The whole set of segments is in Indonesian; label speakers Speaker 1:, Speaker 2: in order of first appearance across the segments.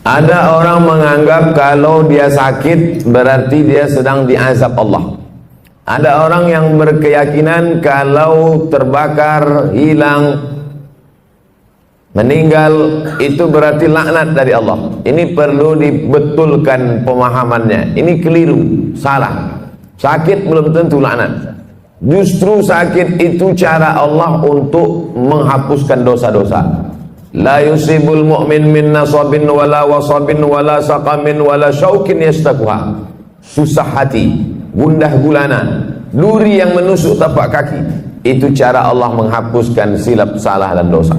Speaker 1: Ada orang menganggap kalau dia sakit berarti dia sedang diazab Allah. Ada orang yang berkeyakinan kalau terbakar, hilang, meninggal itu berarti laknat dari Allah. Ini perlu dibetulkan pemahamannya. Ini keliru, salah. Sakit belum tentu laknat. Justru sakit itu cara Allah untuk menghapuskan dosa-dosa. La yusibul mu'min min nasabin wala wasabin wala saqamin wala syaukin yastakuha. Susah hati, gundah gulana, duri yang menusuk tapak kaki. Itu cara Allah menghapuskan silap, salah dan dosa.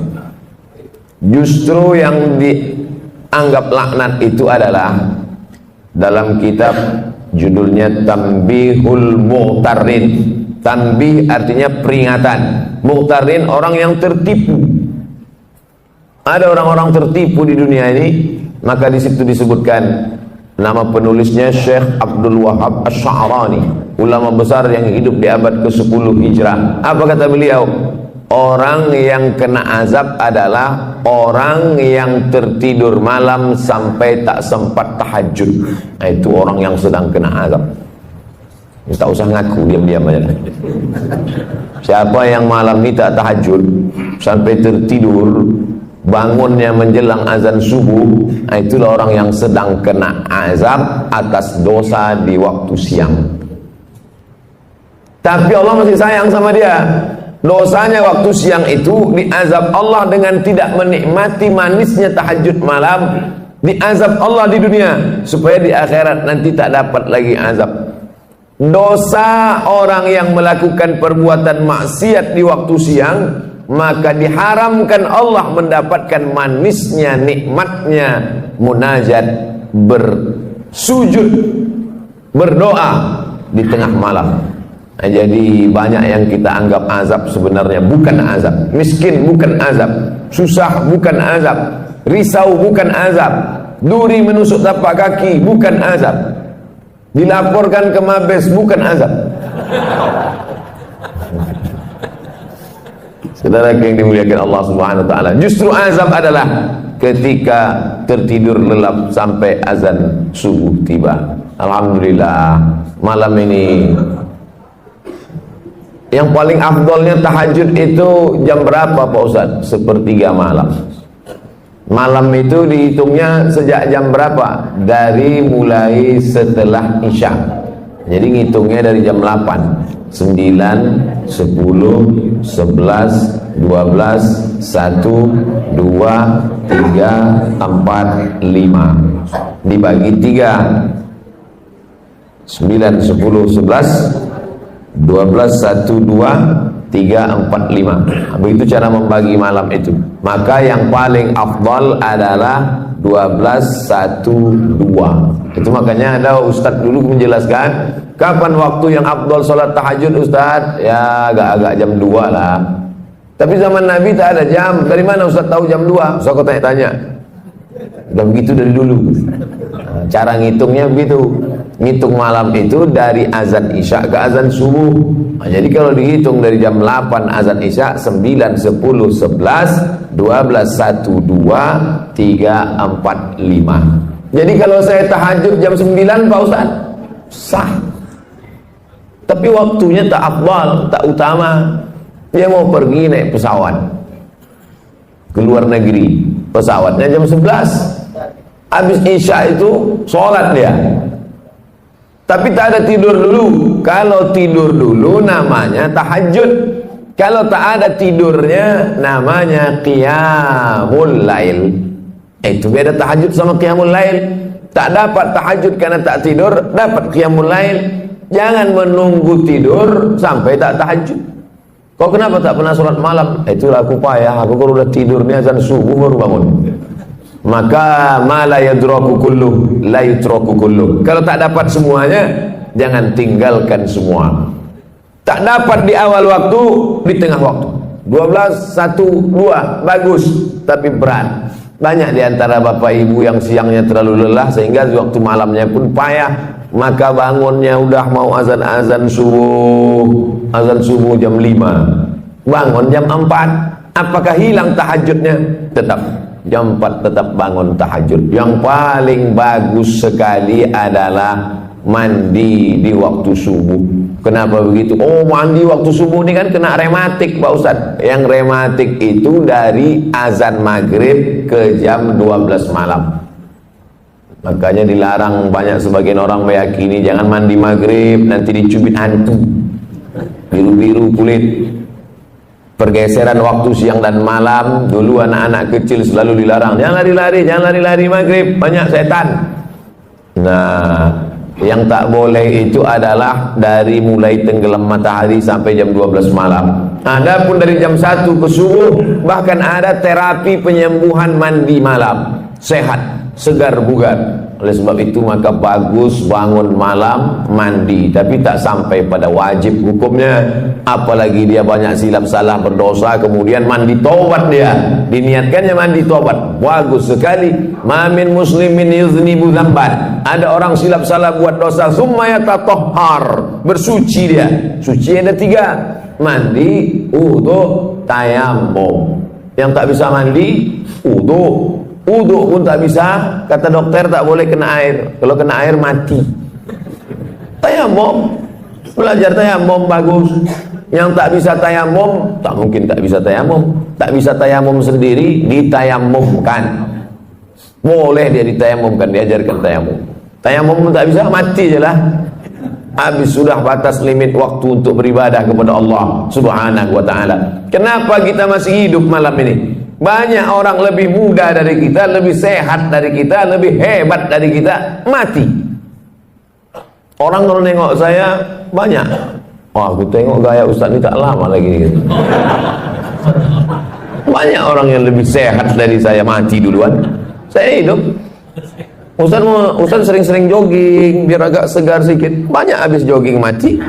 Speaker 1: Justru yang dianggap laknat itu adalah dalam kitab judulnya Tanbihul Mughtarrin. Tanbih artinya peringatan, Mughtarrin orang yang tertipu. Ada orang-orang tertipu di dunia ini, maka di situ disebutkan nama penulisnya Syekh Abdul Wahab Asy'arani, ulama besar yang hidup di abad ke-10 Hijrah. Apa kata beliau? Orang yang kena azab adalah orang yang tertidur malam sampai tak sempat tahajud. Nah, itu orang yang sedang kena azab. Tak usah ngaku, diam-diam aja. Siapa yang malam ini tak tahajud sampai tertidur, bangunnya menjelang azan subuh, itulah orang yang sedang kena azab atas dosa di waktu siang. Tapi Allah masih sayang sama dia. Dosanya waktu siang itu diazab Allah dengan tidak menikmati manisnya tahajud malam, diazab Allah di dunia supaya di akhirat nanti tak dapat lagi azab. Dosa orang yang melakukan perbuatan maksiat di waktu siang, maka diharamkan Allah mendapatkan manisnya, nikmatnya munajat, bersujud, berdoa di tengah malam. Nah, jadi banyak yang kita anggap azab sebenarnya bukan azab. Miskin bukan azab, susah bukan azab, risau bukan azab, duri menusuk tapak kaki bukan azab, dilaporkan ke Mabes bukan azab. Saudara yang dimuliakan Allah Subhanahu wa taala, justru azab adalah ketika tertidur lelap sampai azan subuh tiba. Alhamdulillah, malam ini yang paling afdolnya tahajud itu jam berapa Pak Ustaz? Sepertiga malam. Malam itu dihitungnya sejak jam berapa? Dari mulai setelah Isya. Jadi ngitungnya dari jam 8, 9, 10, 11, 12, 1, 2, 3, 4, 5. Dibagi 3. 9, 10, 11, 12, 1, 2, 3, 4, 5. Begitu cara membagi malam itu. Maka yang paling afdal adalah 12, 1, 2. Itu makanya ada Ustadz dulu menjelaskan kapan waktu yang afdal sholat tahajud Ustadz? Ya agak-agak jam 2 lah. Tapi zaman Nabi tak ada jam. Dari mana Ustadz tahu jam 2? Saya kok tanya-tanya. Udah begitu dari dulu. Cara ngitungnya begitu. Ngitung malam itu dari azan Isya ke azan subuh. Nah, jadi kalau dihitung dari jam 8 azan Isya, 9, 10, 11, 12, 1, 2, 3, 4, 5. Jadi kalau saya tahajud jam 9 Pak Ustaz, sah. Tapi waktunya tak afdal, tak utama. Dia mau pergi naik pesawat ke luar negeri, pesawatnya jam 11. Habis Isya itu sholat dia. Tapi tak ada tidur dulu. Kalau tidur dulu namanya tahajud. Kalau tak ada tidurnya namanya qiyamul lail. Itu beda tahajud sama qiyamul lail. Tak dapat tahajud karena tak tidur, dapat qiyamul lail. Jangan menunggu tidur sampai tak tahajud. Kau kenapa tak pernah sholat malam? Itulah aku payah. Aku kalau udah tidur ni azan subuh baru bangun. Maka ma la yadraku kulluh la yutraku kulluh. Kalau tak dapat semuanya, jangan tinggalkan semua. Tak dapat di awal waktu, di tengah waktu. 12, 1, 2 bagus, tapi berat. Banyak di antara bapak ibu yang siangnya terlalu lelah sehingga di waktu malamnya pun payah. Maka bangunnya udah mau azan subuh jam 5. Bangun jam 4. Apakah hilang tahajudnya? Tetap. jam 4 tetap bangun tahajud. Yang paling bagus sekali adalah mandi di waktu subuh. Kenapa begitu? Oh, mandi waktu subuh ini kan kena rematik Pak Ustadz. Yang rematik itu dari azan maghrib ke jam 12 malam. Makanya dilarang, banyak sebagian orang meyakini jangan mandi maghrib, nanti dicubit hantu, biru-biru kulit. Pergeseran waktu siang dan malam. Dulu anak-anak kecil selalu dilarang, jangan lari-lari, jangan lari-lari maghrib, banyak setan. Nah, yang tak boleh itu adalah dari mulai tenggelam matahari sampai jam 12 malam. Adapun dari jam 1 ke subuh, bahkan ada terapi penyembuhan mandi malam, sehat, segar bugar. Oleh sebab itu maka bagus bangun malam mandi, tapi tak sampai pada wajib hukumnya. Apalagi dia banyak silap salah berdosa, kemudian mandi tobat, dia diniatkannya mandi tobat, bagus sekali. Ma min muslimin yuznibu dzamban, ada orang silap salah buat dosa, summa yatatahhar, bersuci dia. Suci ada 3, mandi, wudu, tayammum. Yang tak bisa mandi, wudu. Wudu pun tak bisa, kata dokter tak boleh kena air. Kalau kena air mati. Tayamum, belajar tayamum bagus. Yang tak bisa tayamum, tak mungkin tak bisa tayamum. Tak bisa tayamum sendiri, ditayamumkan. Boleh dia ditayamumkan, diajarkan tayamum. Tayamum pun tak bisa, mati je lah. Habis sudah batas limit waktu untuk beribadah kepada Allah Subhanahu wa ta'ala. Kenapa kita masih hidup malam ini? Banyak orang lebih muda dari kita, lebih sehat dari kita, lebih hebat dari kita, mati. Orang kalau nengok saya banyak, wah aku tengok gaya Ustaz ini tak lama lagi gitu. Banyak orang yang lebih sehat dari saya mati duluan, saya hidup. Ustaz sering-sering jogging biar agak segar sedikit, banyak habis jogging mati.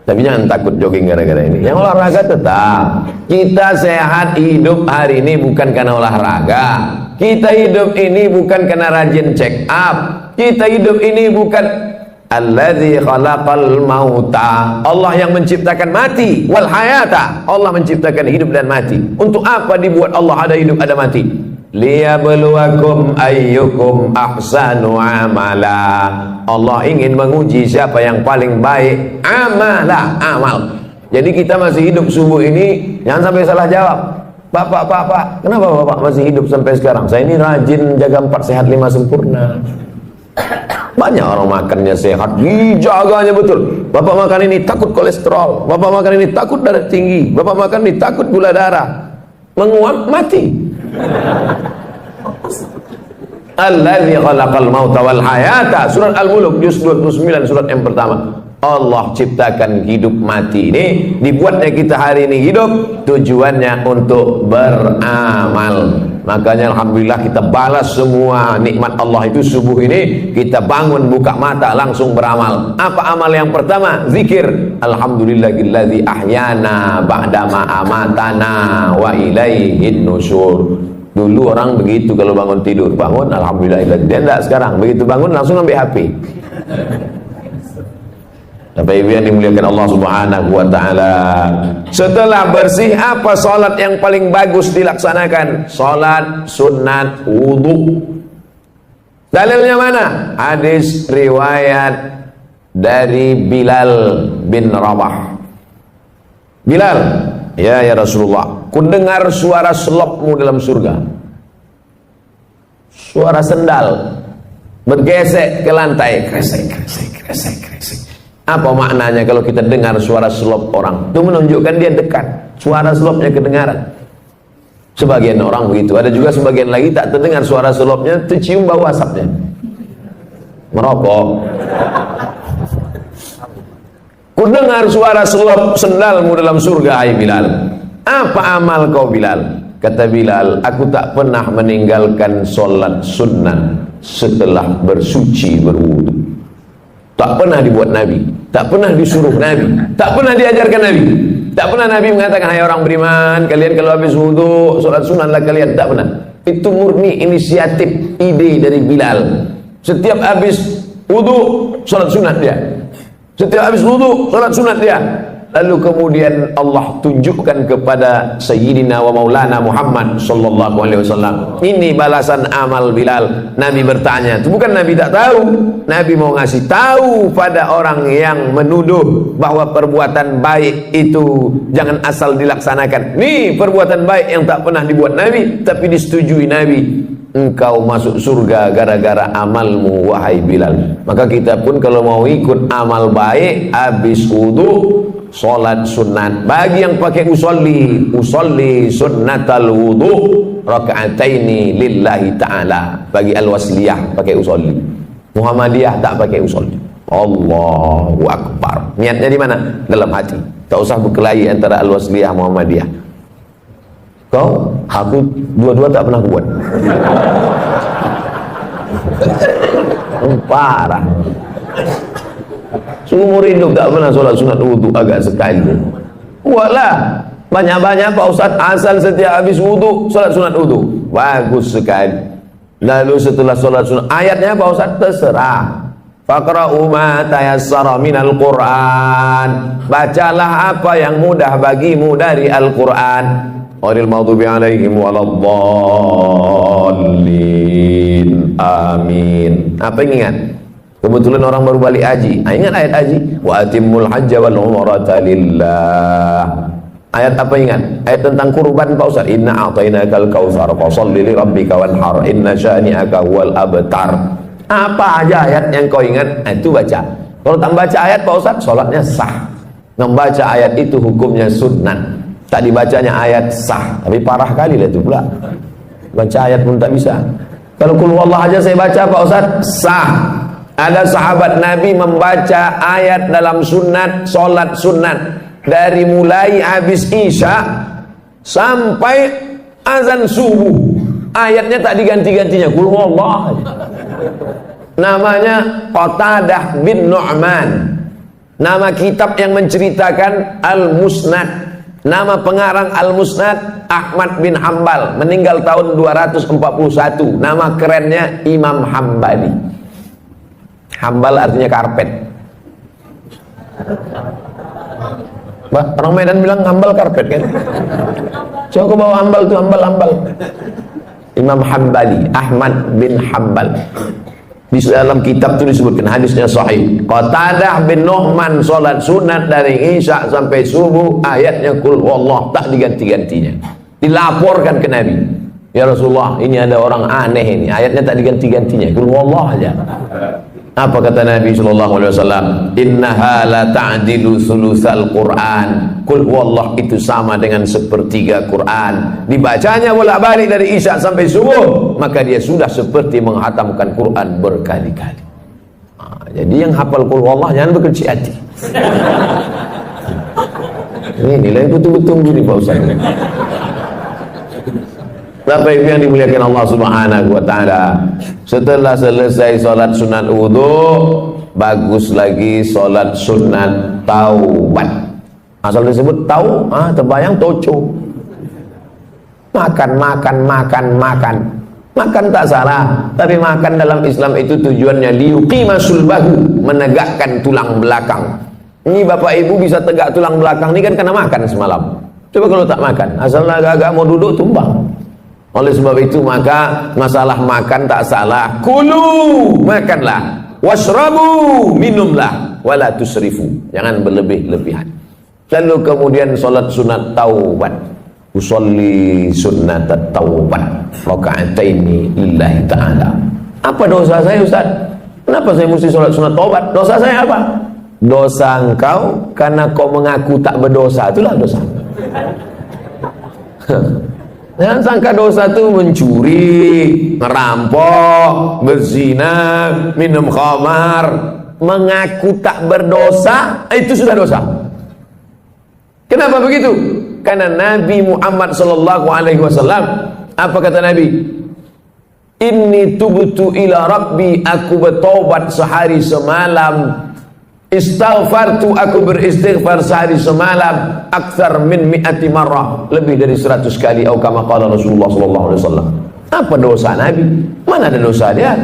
Speaker 1: Tapi jangan takut jogging gara-gara ini. Yang olahraga tetap. Kita sehat hidup hari ini bukan karena olahraga. Kita hidup ini bukan karena rajin check up. Kita hidup ini bukan alladzi khalaqal mauta. Allah yang menciptakan mati wal hayata. Allah menciptakan hidup dan mati. Untuk apa dibuat Allah ada hidup ada mati? Liyabluwakum ayyukum ahsanu amala. Allah ingin menguji siapa yang paling baik amal. Jadi kita masih hidup subuh ini, jangan sampai salah jawab. Pak, kenapa Bapak masih hidup sampai sekarang? Saya ini rajin jaga 4 sehat 5 sempurna. Banyak orang makannya sehat, dijaganya betul. Bapak makan ini takut kolesterol, Bapak makan ini takut darah tinggi, Bapak makan ini takut gula darah, menguap mati. Allazi khalaqal mauta wal hayata, surat Al-Mulk juz 29, surat yang pertama. Allah ciptakan hidup mati ini, dibuatnya kita hari ini hidup, tujuannya untuk beramal. Makanya alhamdulillah kita balas semua nikmat Allah itu subuh ini, kita bangun buka mata langsung beramal. Apa amal yang pertama? Zikir. Alhamdulillahilladzi ahyana ba'dama amatana wa ilaihin nusyur. Dulu orang begitu kalau bangun tidur, bangun alhamdulillah. Dia enggak sekarang, begitu bangun langsung ambil HP. Bapak Ibu yang dimuliakan Allah Subhanahu wa taala. Setelah bersih, apa salat yang paling bagus dilaksanakan? Salat sunat wudu. Dalilnya mana? Hadis riwayat dari Bilal bin Rabah. Bilal, ya Rasulullah, ku dengar suara selopmu dalam surga. Suara sendal bergesek ke lantai, kresek. Apa maknanya kalau kita dengar suara selop orang? Itu menunjukkan dia dekat, suara selopnya kedengaran. Sebagian orang begitu, ada juga sebagian lagi tak terdengar suara selopnya, tercium bau asapnya. Merokok. Ku dengar suara selop sendalmu dalam surga, hai Bilal. Apa amal kau Bilal? Kata Bilal, aku tak pernah meninggalkan solat sunnah setelah bersuci berwudu. Tak pernah dibuat Nabi, tak pernah disuruh Nabi, tak pernah diajarkan Nabi, tak pernah Nabi mengatakan, hai orang beriman, kalian kalau habis wudu solat sunatlah kalian. Tak pernah. Itu murni inisiatif, ide dari Bilal. Setiap habis wudu solat sunat dia, setiap habis wudu solat sunat dia. Lalu kemudian Allah tunjukkan kepada Sayyidina wa Maulana Muhammad sallallahu alaihi wasallam, ini balasan amal Bilal. Nabi bertanya, itu bukan Nabi tak tahu, Nabi mau ngasih tahu pada orang yang menuduh bahwa perbuatan baik itu jangan asal dilaksanakan. Nih perbuatan baik yang tak pernah dibuat Nabi tapi disetujui Nabi. Engkau masuk surga gara-gara amalmu wahai Bilal. Maka kita pun kalau mau ikut amal baik, habis wudu sholat sunat. Bagi yang pakai usolli sunnatal wudu raka'ataini lillahi ta'ala. Bagi al-wasliyah pakai usolli, Muhammadiyah tak pakai usolli. Allahu Akbar. Niatnya di mana? Dalam hati. Tak usah berkelahi antara al-wasliyah Muhammadiyah. Kau, aku dua-dua tak pernah buat. Parah. Seumur hidup tak pernah sholat sunat wudu agak sekali. Buatlah banyak-banyak Pak Ustaz, asal setiap habis wudu sholat sunat wudu. Bagus sekali. Lalu setelah sholat sunat, ayatnya Pak Ustaz terserah. Faqra'u ma tayassara minal Qur'an. Bacalah apa yang mudah bagimu dari Al-Qur'an. Ghairil maghdubi alaihim waladdallin. Amin. Apa yang ingat? Kebetulan orang baru balik haji. Ingat ayat haji? Wa atimmul hajja wal umrata lillah. Ayat apa ingat? Ayat tentang kurban Pak Ustaz. Inna a'tainakal kautsar fasholli li rabbika wanhar inna syani'aka huwal abtar. Apa aja ayat yang kau ingat? Itu baca. Kalau tak baca ayat Pak Ustaz, sholatnya sah. Membaca ayat itu hukumnya sunnah. Tak dibacanya ayat sah, tapi parah kali lah itu pula. Baca ayat pun tak bisa. Kalau qul huwallah aja saya baca Pak Ustaz, sah. Ada sahabat Nabi membaca ayat dalam sunat, solat sunat, dari mulai habis isya sampai azan subuh. Ayatnya tak diganti-gantinya, qul huwallah. Namanya Qatadah bin Nu'man. Nama kitab yang menceritakan Al-Musnad. Nama pengarang Al-Musnad Ahmad bin Hambal, meninggal tahun 241. Nama kerennya Imam Hambali. Hambal artinya karpet. Orang Medan bilang hambal karpet kan? Coba kau bawa hambal tuh, hambal. Imam Hambali, Ahmad bin Hambal. Di dalam kitab itu disebutkan, hadisnya sahih. Qatadah bin Nu'man sholat sunat dari isya sampai subuh, ayatnya qul huwallah, tak diganti-gantinya. Dilaporkan ke Nabi, ya Rasulullah, ini ada orang aneh ini, ayatnya tak diganti-gantinya, qul huwallah aja. Apa kata Nabi SAW? Innaha la ta'dilu sulusal Qur'an. Qul huwallah itu sama dengan sepertiga Qur'an. Dibacanya bolak-balik dari isya sampai subuh, maka dia sudah seperti menghatamkan Qur'an berkali-kali. Jadi yang hafal qul huwallah jangan berkecil hati. Ini nilai betul-betul gini Pak Ustaz. Bapak Ibu yang dimuliakan Allah Subhanahu wa taala, setelah selesai salat sunat wudu, bagus lagi salat sunat taubat. Asal disebut tau, terbayang toco. Makan. Makan tak salah, tapi makan dalam Islam itu tujuannya liyuqima sulbahu, menegakkan tulang belakang. Ini Bapak Ibu bisa tegak tulang belakang ini kan karena makan semalam. Coba kalau tak makan, asal agak-agak mau duduk tumbang. Oleh sebab itu maka masalah makan tak salah. Kulu, makanlah. Washrabu, minumlah. Wala tusrifu, jangan berlebih-lebihan. Lalu kemudian solat sunat taubat. Usolli sunnat taubat raka'ataini lillahi ta'ala. Apa dosa saya Ustaz? Kenapa saya mesti solat sunat taubat? Dosa saya apa? Dosa engkau karena kau mengaku tak berdosa, itulah dosa. Jangan sangka dosa itu mencuri, merampok, berzina, minum khamar. Mengaku tak berdosa, itu sudah dosa. Kenapa begitu? Karena Nabi Muhammad SAW, apa kata Nabi? Inni tubtu ila rabbi, aku bertobat sehari semalam. Istaghfartu, aku beristighfar sehari semalam akthar min mi'ati marrah, lebih dari 100 kali. Atau kama qala Rasulullah sallallahu alaihi wasallam. Apa dosa Nabi? Mana ada dosa dia?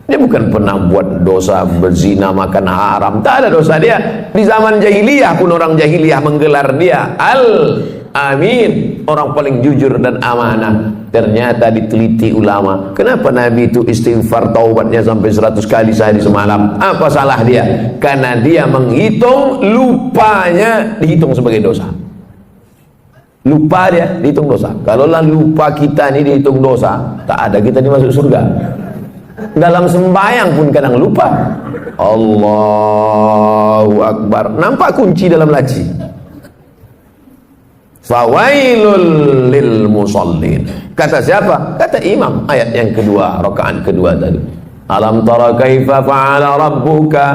Speaker 1: Dia bukan pernah buat dosa berzina, makan haram. Tak ada dosa dia. Di zaman jahiliyah pun orang jahiliyah menggelar dia Al-Amin, orang paling jujur dan amanah. Ternyata diteliti ulama, kenapa Nabi itu istighfar taubatnya sampai 100 kali sehari semalam? Apa salah dia? Karena dia menghitung lupanya dihitung sebagai dosa. Lupa dia dihitung dosa. Kalaulah lupa kita ini dihitung dosa, tak ada kita dimasuk surga. Dalam sembahyang pun kadang lupa. Allahu Akbar, nampak kunci dalam laci. Fawailul lil musallin. Kata siapa? Kata imam. Ayat yang kedua, rakaat kedua tadi. Alam tara kaifa fa'ala rabbuka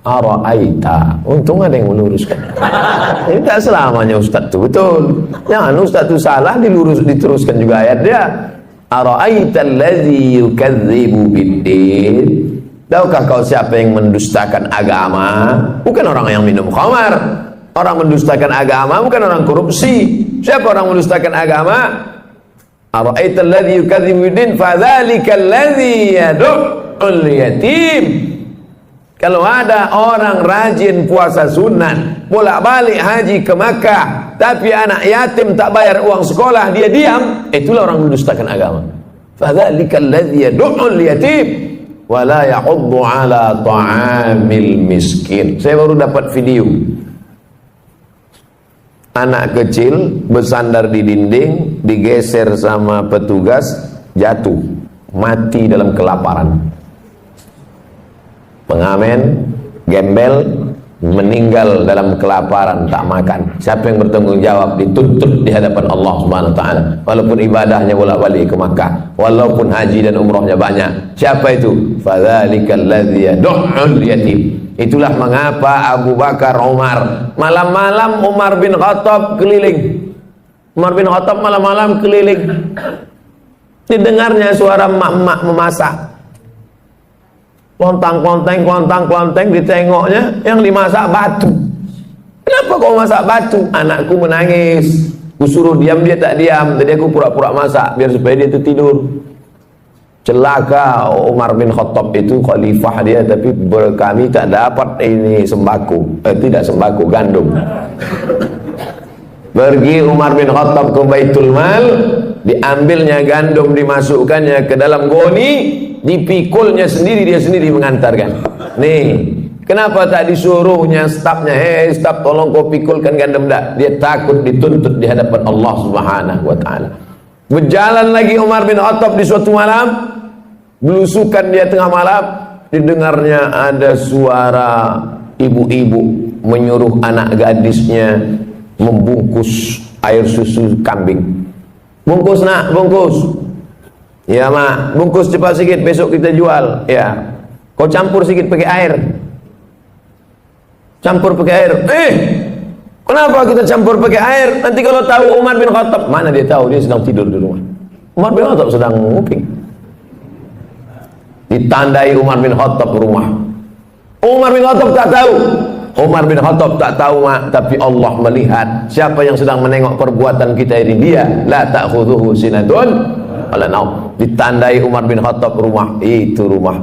Speaker 1: ara'aita. Untung ada yang meluruskan. Ini tak selamanya ustaz itu betul. Jangan ustaz itu salah diteruskan juga ayat dia. Ara'aita allazi yukadzibu biddin. Tahukah kau siapa yang mendustakan agama? Bukan orang yang minum khamar. Orang mendustakan agama bukan orang korupsi. Siapa orang mendustakan agama? Ara'aita allazi yukadzibu biddin fadzalika allazi yad'ul yatim. Kalau ada orang rajin puasa sunat, bolak-balik haji ke Makkah, tapi anak yatim tak bayar uang sekolah, dia diam, itulah orang mendustakan agama. Fadzalikal ladzi yad'ul yatim wa la yahuddu 'ala ta'amil miskin. Saya baru dapat video. Anak kecil bersandar di dinding, digeser sama petugas, jatuh, mati dalam kelaparan. Pengamen, gembel, meninggal dalam kelaparan, tak makan. Siapa yang bertanggung jawab? Dituntut di hadapan Allah Subhanahu wa taala. Walaupun ibadahnya bolak-balik ke Makkah, walaupun haji dan umrahnya banyak. Siapa itu? Fadzalikal ladzi yad'ul yatim. Itulah mengapa Abu Bakar, Umar, malam-malam Umar bin Khattab keliling. Umar bin Khattab malam-malam keliling. Didengarnya suara mak-mak memasak. Klontang-klonteng, ditengoknya yang dimasak batu. Kenapa kau masak batu? Anakku menangis. Ku suruh diam, dia tak diam. Tadi aku pura-pura masak biar supaya dia itu tidur. Celaka Umar bin Khattab itu, khalifah dia, tapi kami tak dapat ini sembako. Tidak sembako, gandum. Pergi Umar bin Khattab ke Baitul Mal, diambilnya gandum, dimasukkannya ke dalam goni, dipikulnya sendiri, dia sendiri mengantarkan. Nih, kenapa tak disuruhnya stafnya, hei staf tolong kau pikulkan gandum dah. Dia takut dituntut di hadapan Allah Subhanahu wa taala. Berjalan lagi Umar bin Khattab di suatu malam, belusukan dia tengah malam, didengarnya ada suara ibu-ibu menyuruh anak gadisnya membungkus air susu kambing. Bungkus nak, bungkus. Ya mak, bungkus cepat sikit, besok kita jual. Ya, kau campur sikit pakai air. Campur pakai air. Kenapa kita campur pakai air? Nanti kalau tahu Umar bin Khattab, mana dia tahu, dia sedang tidur di rumah. Umar bin Khattab sedang nguping. Ditandai Umar bin Khattab rumah. Umar bin Khattab tak tahu. Umar bin Khattab tak tahu mak, tapi Allah melihat. Siapa yang sedang menengok perbuatan kita ini? Dia. La ta'khudhuhu sinatun wala naum. Ditandai Umar bin Khattab rumah. Itu rumah.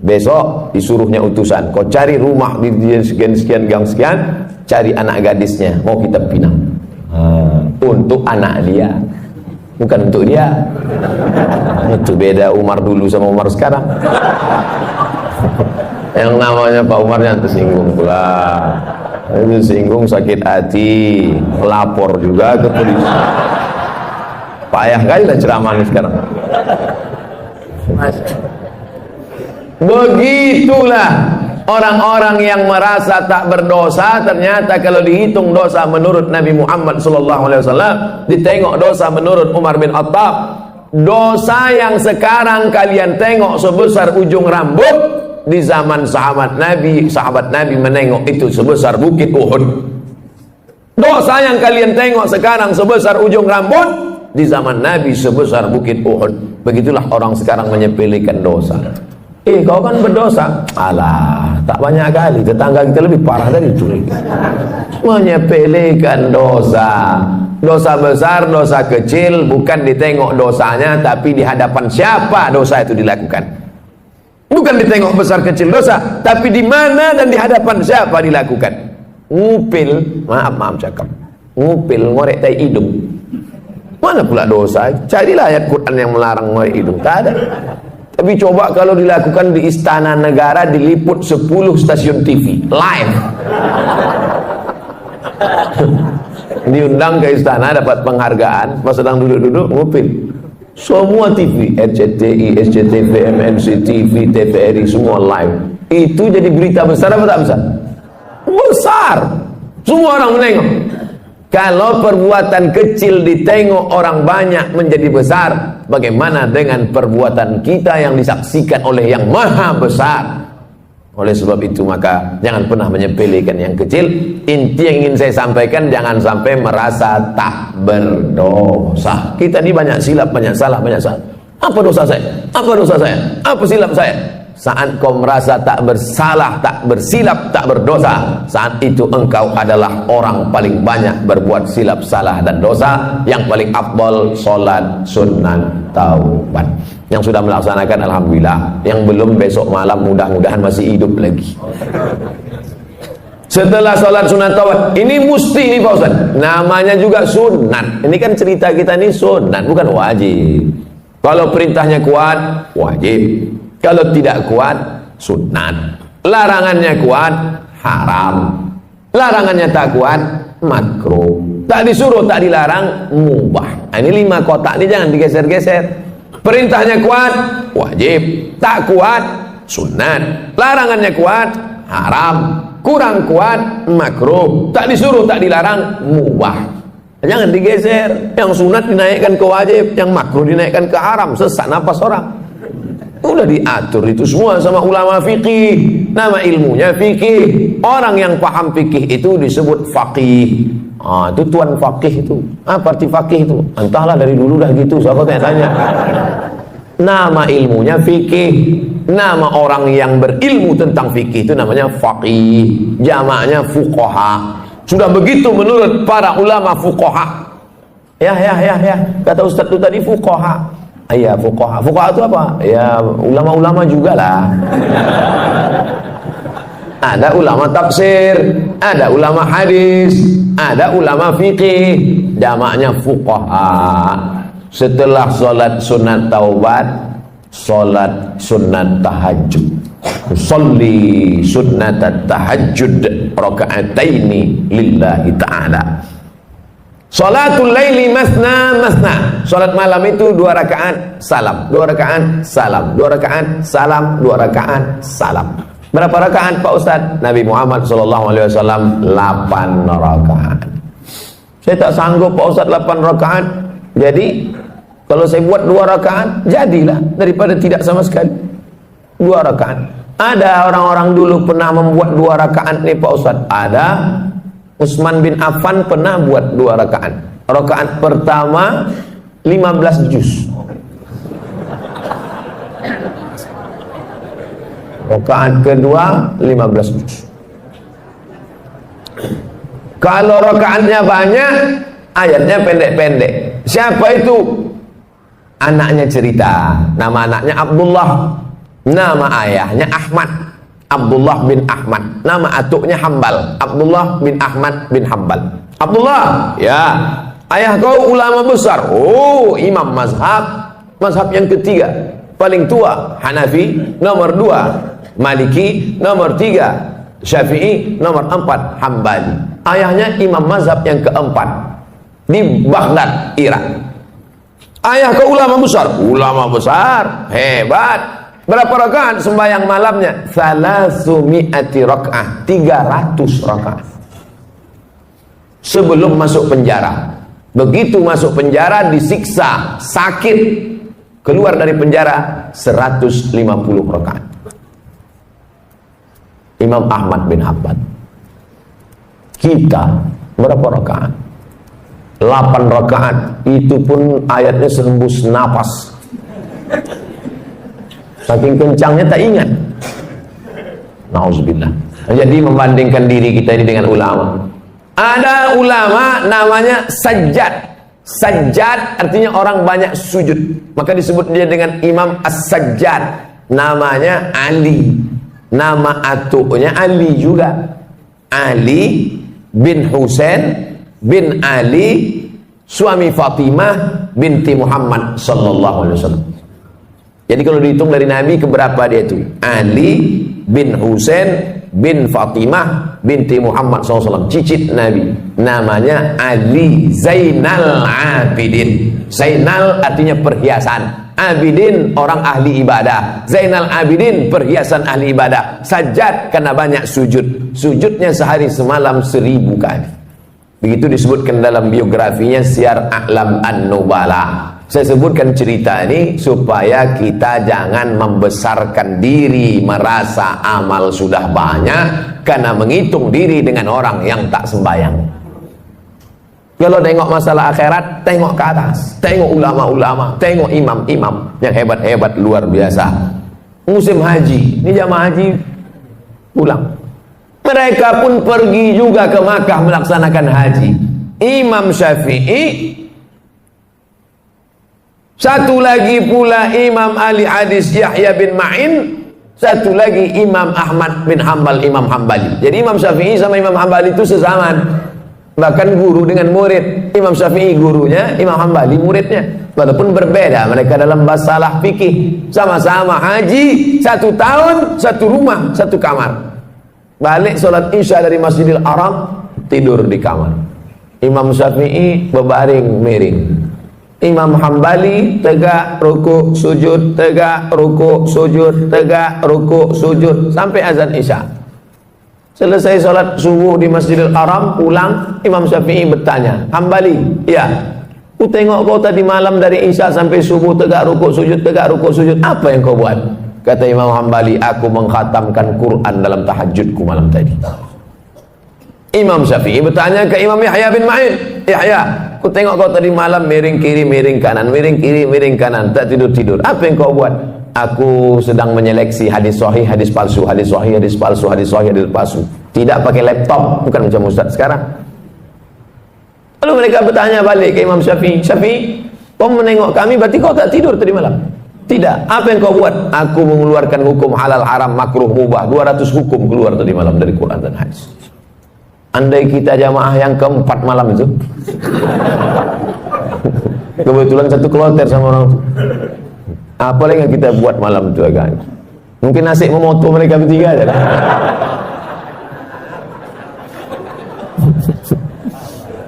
Speaker 1: Besok disuruhnya utusan, kau cari rumah di sekian-sekian gang sekian, cari anak gadisnya, mau kita pinang. Untuk anak dia, bukan untuk dia. Itu beda Umar dulu sama Umar sekarang. Yang namanya Pak Umar yang tersinggung pula. Itu singgung, sakit hati, melapor juga ke polisi. Payah kali lah ceramahnya sekarang. Begitulah orang-orang yang merasa tak berdosa, ternyata kalau dihitung dosa menurut Nabi Muhammad SAW, ditengok dosa menurut Umar bin Khattab, dosa yang sekarang kalian tengok sebesar ujung rambut, di zaman sahabat Nabi menengok itu sebesar bukit Uhud. Dosa yang kalian tengok sekarang sebesar ujung rambut, di zaman Nabi sebesar bukit Uhud. Begitulah orang sekarang menyepelekan dosa. Kau kan berdosa. Alah, tak banyak kali. Tetangga kita lebih parah dari curi. Menyepelekan dosa. dosa besar, dosa kecil, bukan ditengok dosanya, tapi di hadapan siapa dosa itu dilakukan. Bukan ditengok besar kecil dosa, tapi di mana dan di hadapan siapa dilakukan. Ngupil, maaf cakap, ngupil ngorek tai hidung, mana pula dosa? Carilah ayat Quran yang melarang ngorek hidung, tak ada. Tapi coba kalau dilakukan di istana negara, diliput 10 stasiun TV live. Diundang ke istana, dapat penghargaan, pas sedang duduk-duduk ngupil. Semua TV, RCTI, SCTV, MNC TV, TVRI, semua live. Itu jadi berita besar apa tak besar? Besar. Semua orang menengok. Kalau perbuatan kecil ditengok orang banyak menjadi besar, bagaimana dengan perbuatan kita yang disaksikan oleh yang maha besar? Oleh sebab itu maka jangan pernah menyepelekan yang kecil. Inti yang ingin saya sampaikan, jangan sampai merasa tak berdosa. Kita ini banyak silap, banyak salah, banyak salah. Apa dosa saya? Apa dosa saya? Apa silap saya? Saat kau merasa tak bersalah, tak bersilap, tak berdosa, saat itu engkau adalah orang paling banyak berbuat silap, salah dan dosa. Yang paling afdal solat sunat taubat. Yang sudah melaksanakan alhamdulillah, yang belum besok malam mudah-mudahan masih hidup lagi. Setelah sholat sunat taubat, ini mesti nih Pak Ustaz, namanya juga sunat. Ini kan cerita kita ini sunat, bukan wajib. Kalau perintahnya kuat, wajib. Kalau tidak kuat, sunat. Larangannya kuat, haram. Larangannya tak kuat, makruh. Tak disuruh, tak dilarang, mubah. Nah, ini 5 kotak ini jangan digeser-geser. Perintahnya kuat, wajib. Tak kuat, sunat. Larangannya kuat, haram. Kurang kuat, makruh. Tak disuruh, tak dilarang, mubah. Jangan digeser. Yang sunat dinaikkan ke wajib, yang makruh dinaikkan ke haram. Sesak napas orang. Udah diatur itu semua sama ulama fikih. Nama ilmunya fikih. Orang yang paham fikih itu disebut faqih. Itu tuan faqih itu. Apa arti faqih itu? Entahlah, dari dulu dah gitu. Siapa tanya-tanya. Nama ilmunya fikih. Nama orang yang berilmu tentang fikih itu namanya faqih. Jamaknya fuqaha. Sudah begitu menurut para ulama fuqaha. Ya. Kata Ustaz itu tadi fuqaha. Iya, fuqaha. Fuqaha itu apa? Ya, ulama-ulama juga lah. Ada ulama tafsir, ada ulama hadis, ada ulama fikih. Jamaknya fuqaha. Setelah sholat sunat taubat, sholat sunat tahajud. Sholli sunat tahajud raka'ataini lillahi ta'ala. Sholatul laili masna masna. Sholat malam itu 2 rakaat salam, 2 rakaat salam, 2 rakaat salam, 2 rakaat salam. Berapa rakaat Pak Ustaz? Nabi Muhammad SAW 8 rakaat. Saya tak sanggup Pak Ustaz 8 rakaat. Jadi kalau saya buat 2 rakaat, jadilah daripada tidak sama sekali. 2 rakaat. Ada orang-orang dulu pernah membuat 2 rakaat nih Pak Ustaz. Ada. Utsman bin Affan pernah buat 2 rakaat. Rakaat pertama 15 juz. Rakaat kedua 15 juz. Kalau rakaatnya banyak, ayatnya pendek-pendek. Siapa itu? Anaknya cerita. Nama anaknya Abdullah. Nama ayahnya Ahmad. Abdullah bin Ahmad. Nama atuknya Hambal. Abdullah bin Ahmad bin Hambal. Abdullah, ya, ayah kau ulama besar. Oh, imam mazhab. Mazhab yang ketiga, paling tua Hanafi, nomor 2 Maliki, nomor 3 Syafi'i, nomor 4 Hambali. Ayahnya imam mazhab yang keempat di Baghdad, Irak. Ayah kau ulama besar. Ulama besar, hebat. Berapa rakaat sembahyang malamnya? 300 rakaat. 300 rakaat. Sebelum masuk penjara. Begitu masuk penjara disiksa, sakit. Keluar dari penjara 150 rakaat. Imam Ahmad bin Hanbal. Kita berapa rakaat? 8 rakaat. Itu pun ayatnya serembus napas. Saking kencangnya tak ingat. Nauzubillah. Jadi membandingkan diri kita ini dengan ulama. Ada ulama namanya Sajjad. Sajjad artinya orang banyak sujud, maka disebut dia dengan Imam As-Sajjad. Namanya Ali, nama atuknya Ali juga, Ali bin Husain bin Ali, suami Fatimah binti Muhammad sallallahu alaihi wasallam. Jadi kalau dihitung dari Nabi keberapa dia itu? Ali bin Husain bin Fatimah binti Muhammad SAW, cicit Nabi. Namanya Ali Zainal Abidin. Zainal artinya perhiasan, Abidin orang ahli ibadah. Zainal Abidin perhiasan ahli ibadah. Sajjad karena banyak sujud, sujudnya sehari semalam 1000 kali. Begitu disebutkan dalam biografinya Syiar A'lam An-Nubala. Saya sebutkan cerita ini supaya kita jangan membesarkan diri, merasa amal sudah banyak karena menghitung diri dengan orang yang tak sembahyang. Kalau tengok masalah akhirat, tengok ke atas, tengok ulama-ulama, tengok imam-imam yang hebat-hebat luar biasa. Musim haji, ini jamaah haji pulang, mereka pun pergi juga ke Makkah melaksanakan haji. Imam Syafi'i, satu lagi pula Imam Ali Hadis Yahya bin Ma'in, satu lagi Imam Ahmad bin Hanbal, Imam Hambali. Jadi Imam Syafi'i sama Imam Hambali itu sezaman, bahkan guru dengan murid. Imam Syafi'i gurunya, Imam Hambali muridnya, walaupun berbeda mereka dalam masalah fikih. Sama-sama haji, 1 tahun, 1 rumah, 1 kamar. Balik sholat isya dari Masjidil Haram, tidur di kamar. Imam Syafi'i berbaring miring, Imam Hambali tegak rukuk sujud, tegak rukuk sujud, tegak rukuk sujud sampai azan isya. Selesai sholat subuh di Masjidil Haram, pulang, Imam Syafi'i bertanya, Hambali, iya, ku tengok kau tadi malam dari isya sampai subuh tegak rukuk sujud, tegak rukuk sujud, apa yang kau buat? Kata Imam Hambali, aku mengkhatamkan Quran dalam tahajudku malam tadi. Imam Syafi'i bertanya ke Imam Yahya bin Ma'in, Yahya, ku tengok kau tadi malam miring kiri, miring kanan, miring kiri, miring kanan, tak tidur-tidur. Apa yang kau buat? Aku sedang menyeleksi hadis sahih, hadis palsu, hadis sahih, hadis palsu, hadis sahih, hadis palsu. Tidak pakai laptop, bukan macam Ustaz sekarang. Lalu mereka bertanya balik ke Imam Syafi'i, Syafi'i, kau menengok kami berarti kau tak tidur tadi malam? Tidak. Apa yang kau buat? Aku mengeluarkan hukum halal, haram, makruh, mubah, 200 hukum keluar tadi malam dari Quran dan hadis. Andai kita jamaah yang keempat malam itu, kebetulan satu kloter sama orang itu, apa lagi yang kita buat malam itu agak? Mungkin nasib memoto mereka bertiga aja.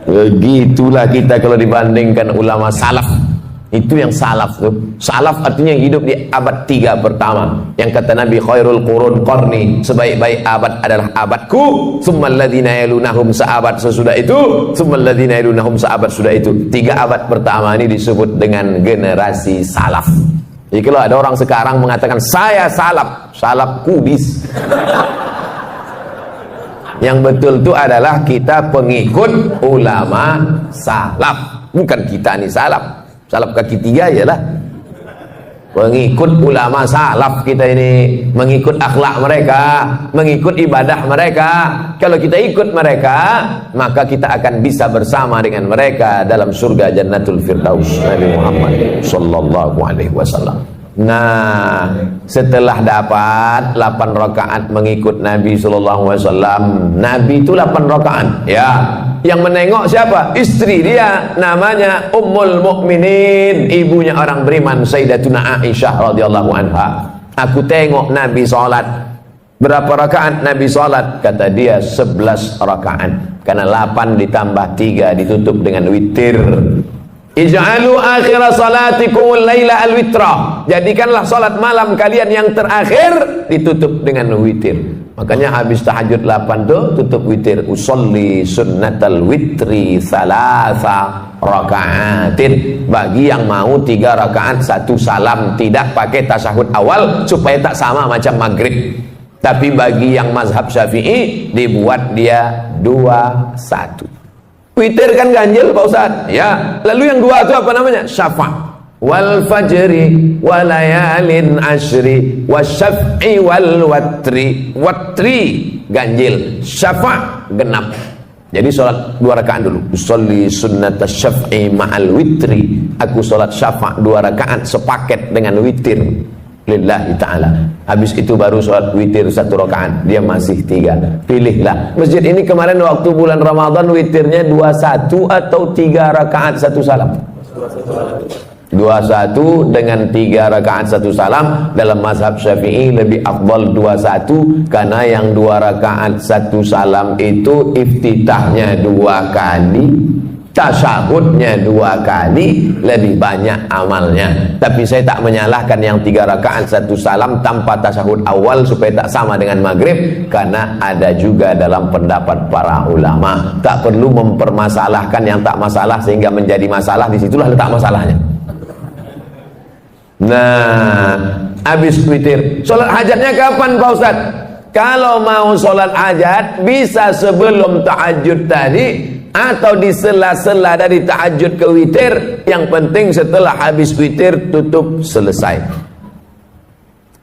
Speaker 1: Begitulah kita kalau dibandingkan ulama salaf. Itu yang salaf tuh. Salaf artinya hidup di abad 3 pertama. Yang kata Nabi, khairul qurun qarni, sebaik-baik abad adalah abadku, tsummal ladzina yalunahum, seabad sesudah itu, tsummal ladzina yalunahum, seabad sudah itu. 3 abad pertama ini disebut dengan generasi salaf. Jadi kalau ada orang sekarang mengatakan saya salaf, salaf kubis. Yang betul itu adalah kita pengikut ulama salaf, bukan kita nih salaf. Salaf kaki 3 ialah pengikut ulama salaf. Kita ini mengikut akhlak mereka, mengikut ibadah mereka. Kalau kita ikut mereka, maka kita akan bisa bersama dengan mereka dalam surga Jannatul Firdaus. Nabi Muhammad sallallahu alaihi wasallam. Nah, setelah dapat 8 rakaat mengikut Nabi sallallahu alaihi wasallam, Nabi itu 8 rakaat, ya. Yang menengok siapa? Istri dia, namanya Ummul Mukminin, ibunya orang beriman, Sayyidatuna Aisyah radhiyallahu anha. Aku tengok Nabi salat. Berapa rakaat Nabi salat? Kata dia 11 rakaat. Karena 8 ditambah 3 ditutup dengan witir. Ij'alu akhir salatikumul laila al-witra. Jadikanlah salat malam kalian yang terakhir ditutup dengan witir. Makanya habis tahajud 8 tuh tutup witir. Usolli sunnatal witri salasa rakaatin. Bagi yang mau 3 rakaat 1 salam, tidak pakai tasyahud awal supaya tak sama macam maghrib. Tapi bagi yang mazhab Syafi'i dibuat dia 2-1. Witir kan ganjil Pak Ustaz, ya. Lalu yang 2 itu apa namanya? Syafa' wal fajri walayalin ashri wasyaf'i wal watri. Watri ganjil, syafa' genap. Jadi sholat 2 rakaat dulu. Usolli sunnat syaf'i ma'al witri. Aku sholat syafa' 2 rakaat sepaket dengan witir lillahi ta'ala. Habis itu baru sholat witir 1 rakaat. Dia masih 3. Pilihlah. Masjid ini kemarin waktu bulan Ramadan witirnya 21 atau 3 rakaat 1 salam. 21 dengan 3 rakaat 1 salam. Dalam mazhab Syafi'i lebih afdal 21, karena yang 2 rakaat 1 salam itu iftitahnya 2 kali, tasyahudnya 2 kali, lebih banyak amalnya. Tapi saya tak menyalahkan yang 3 rakaat 1 salam tanpa tasyahud awal supaya tak sama dengan maghrib, karena ada juga dalam pendapat para ulama. Tak perlu mempermasalahkan yang tak masalah sehingga menjadi masalah. Disitulah letak masalahnya. Nah, habis witir, sholat hajatnya kapan Pak Ustaz? Kalau mau sholat hajat bisa sebelum tahajud tadi atau di sela-sela dari tahajud ke witir. Yang penting setelah habis witir tutup, selesai.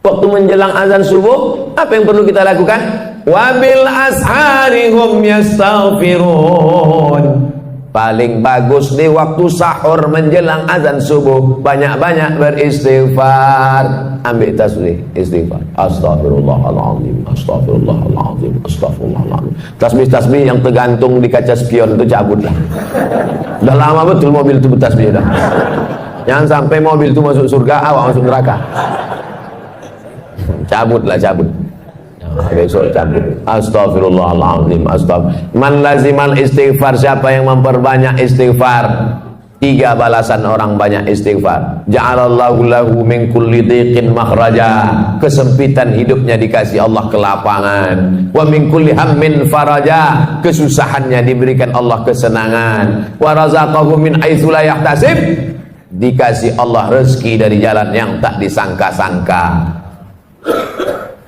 Speaker 1: Waktu menjelang azan subuh, apa yang perlu kita lakukan? Wabil ashari hum yastaghfirun. Paling bagus di waktu sahur menjelang azan subuh, banyak-banyak beristighfar. Ambil tasbih, istighfar. Astaghfirullahaladzim, astaghfirullahaladzim, astaghfirullahaladzim. Tasbih-tasbih yang tergantung di kaca spion itu cabutlah. Udah lama betul mobil itu bertasbih dah. Jangan sampai mobil itu masuk surga, awak masuk neraka. Cabutlah, cabut. Besok cabut. Astaghfirullahaladzim, astaghfirullah. Man lazimal istighfar, siapa yang memperbanyak istighfar, 3 balasan orang banyak istighfar. Ja'alallahu lahu min kulli dhiqin makhraja. Kesempitan hidupnya dikasih Allah kelapangan. Wa min kulli hammin faraja. Kesusahannya diberikan Allah kesenangan. Wa razaqahu min haitsu la yahtasib. Dikasih Allah rezeki dari jalan yang tak disangka-sangka.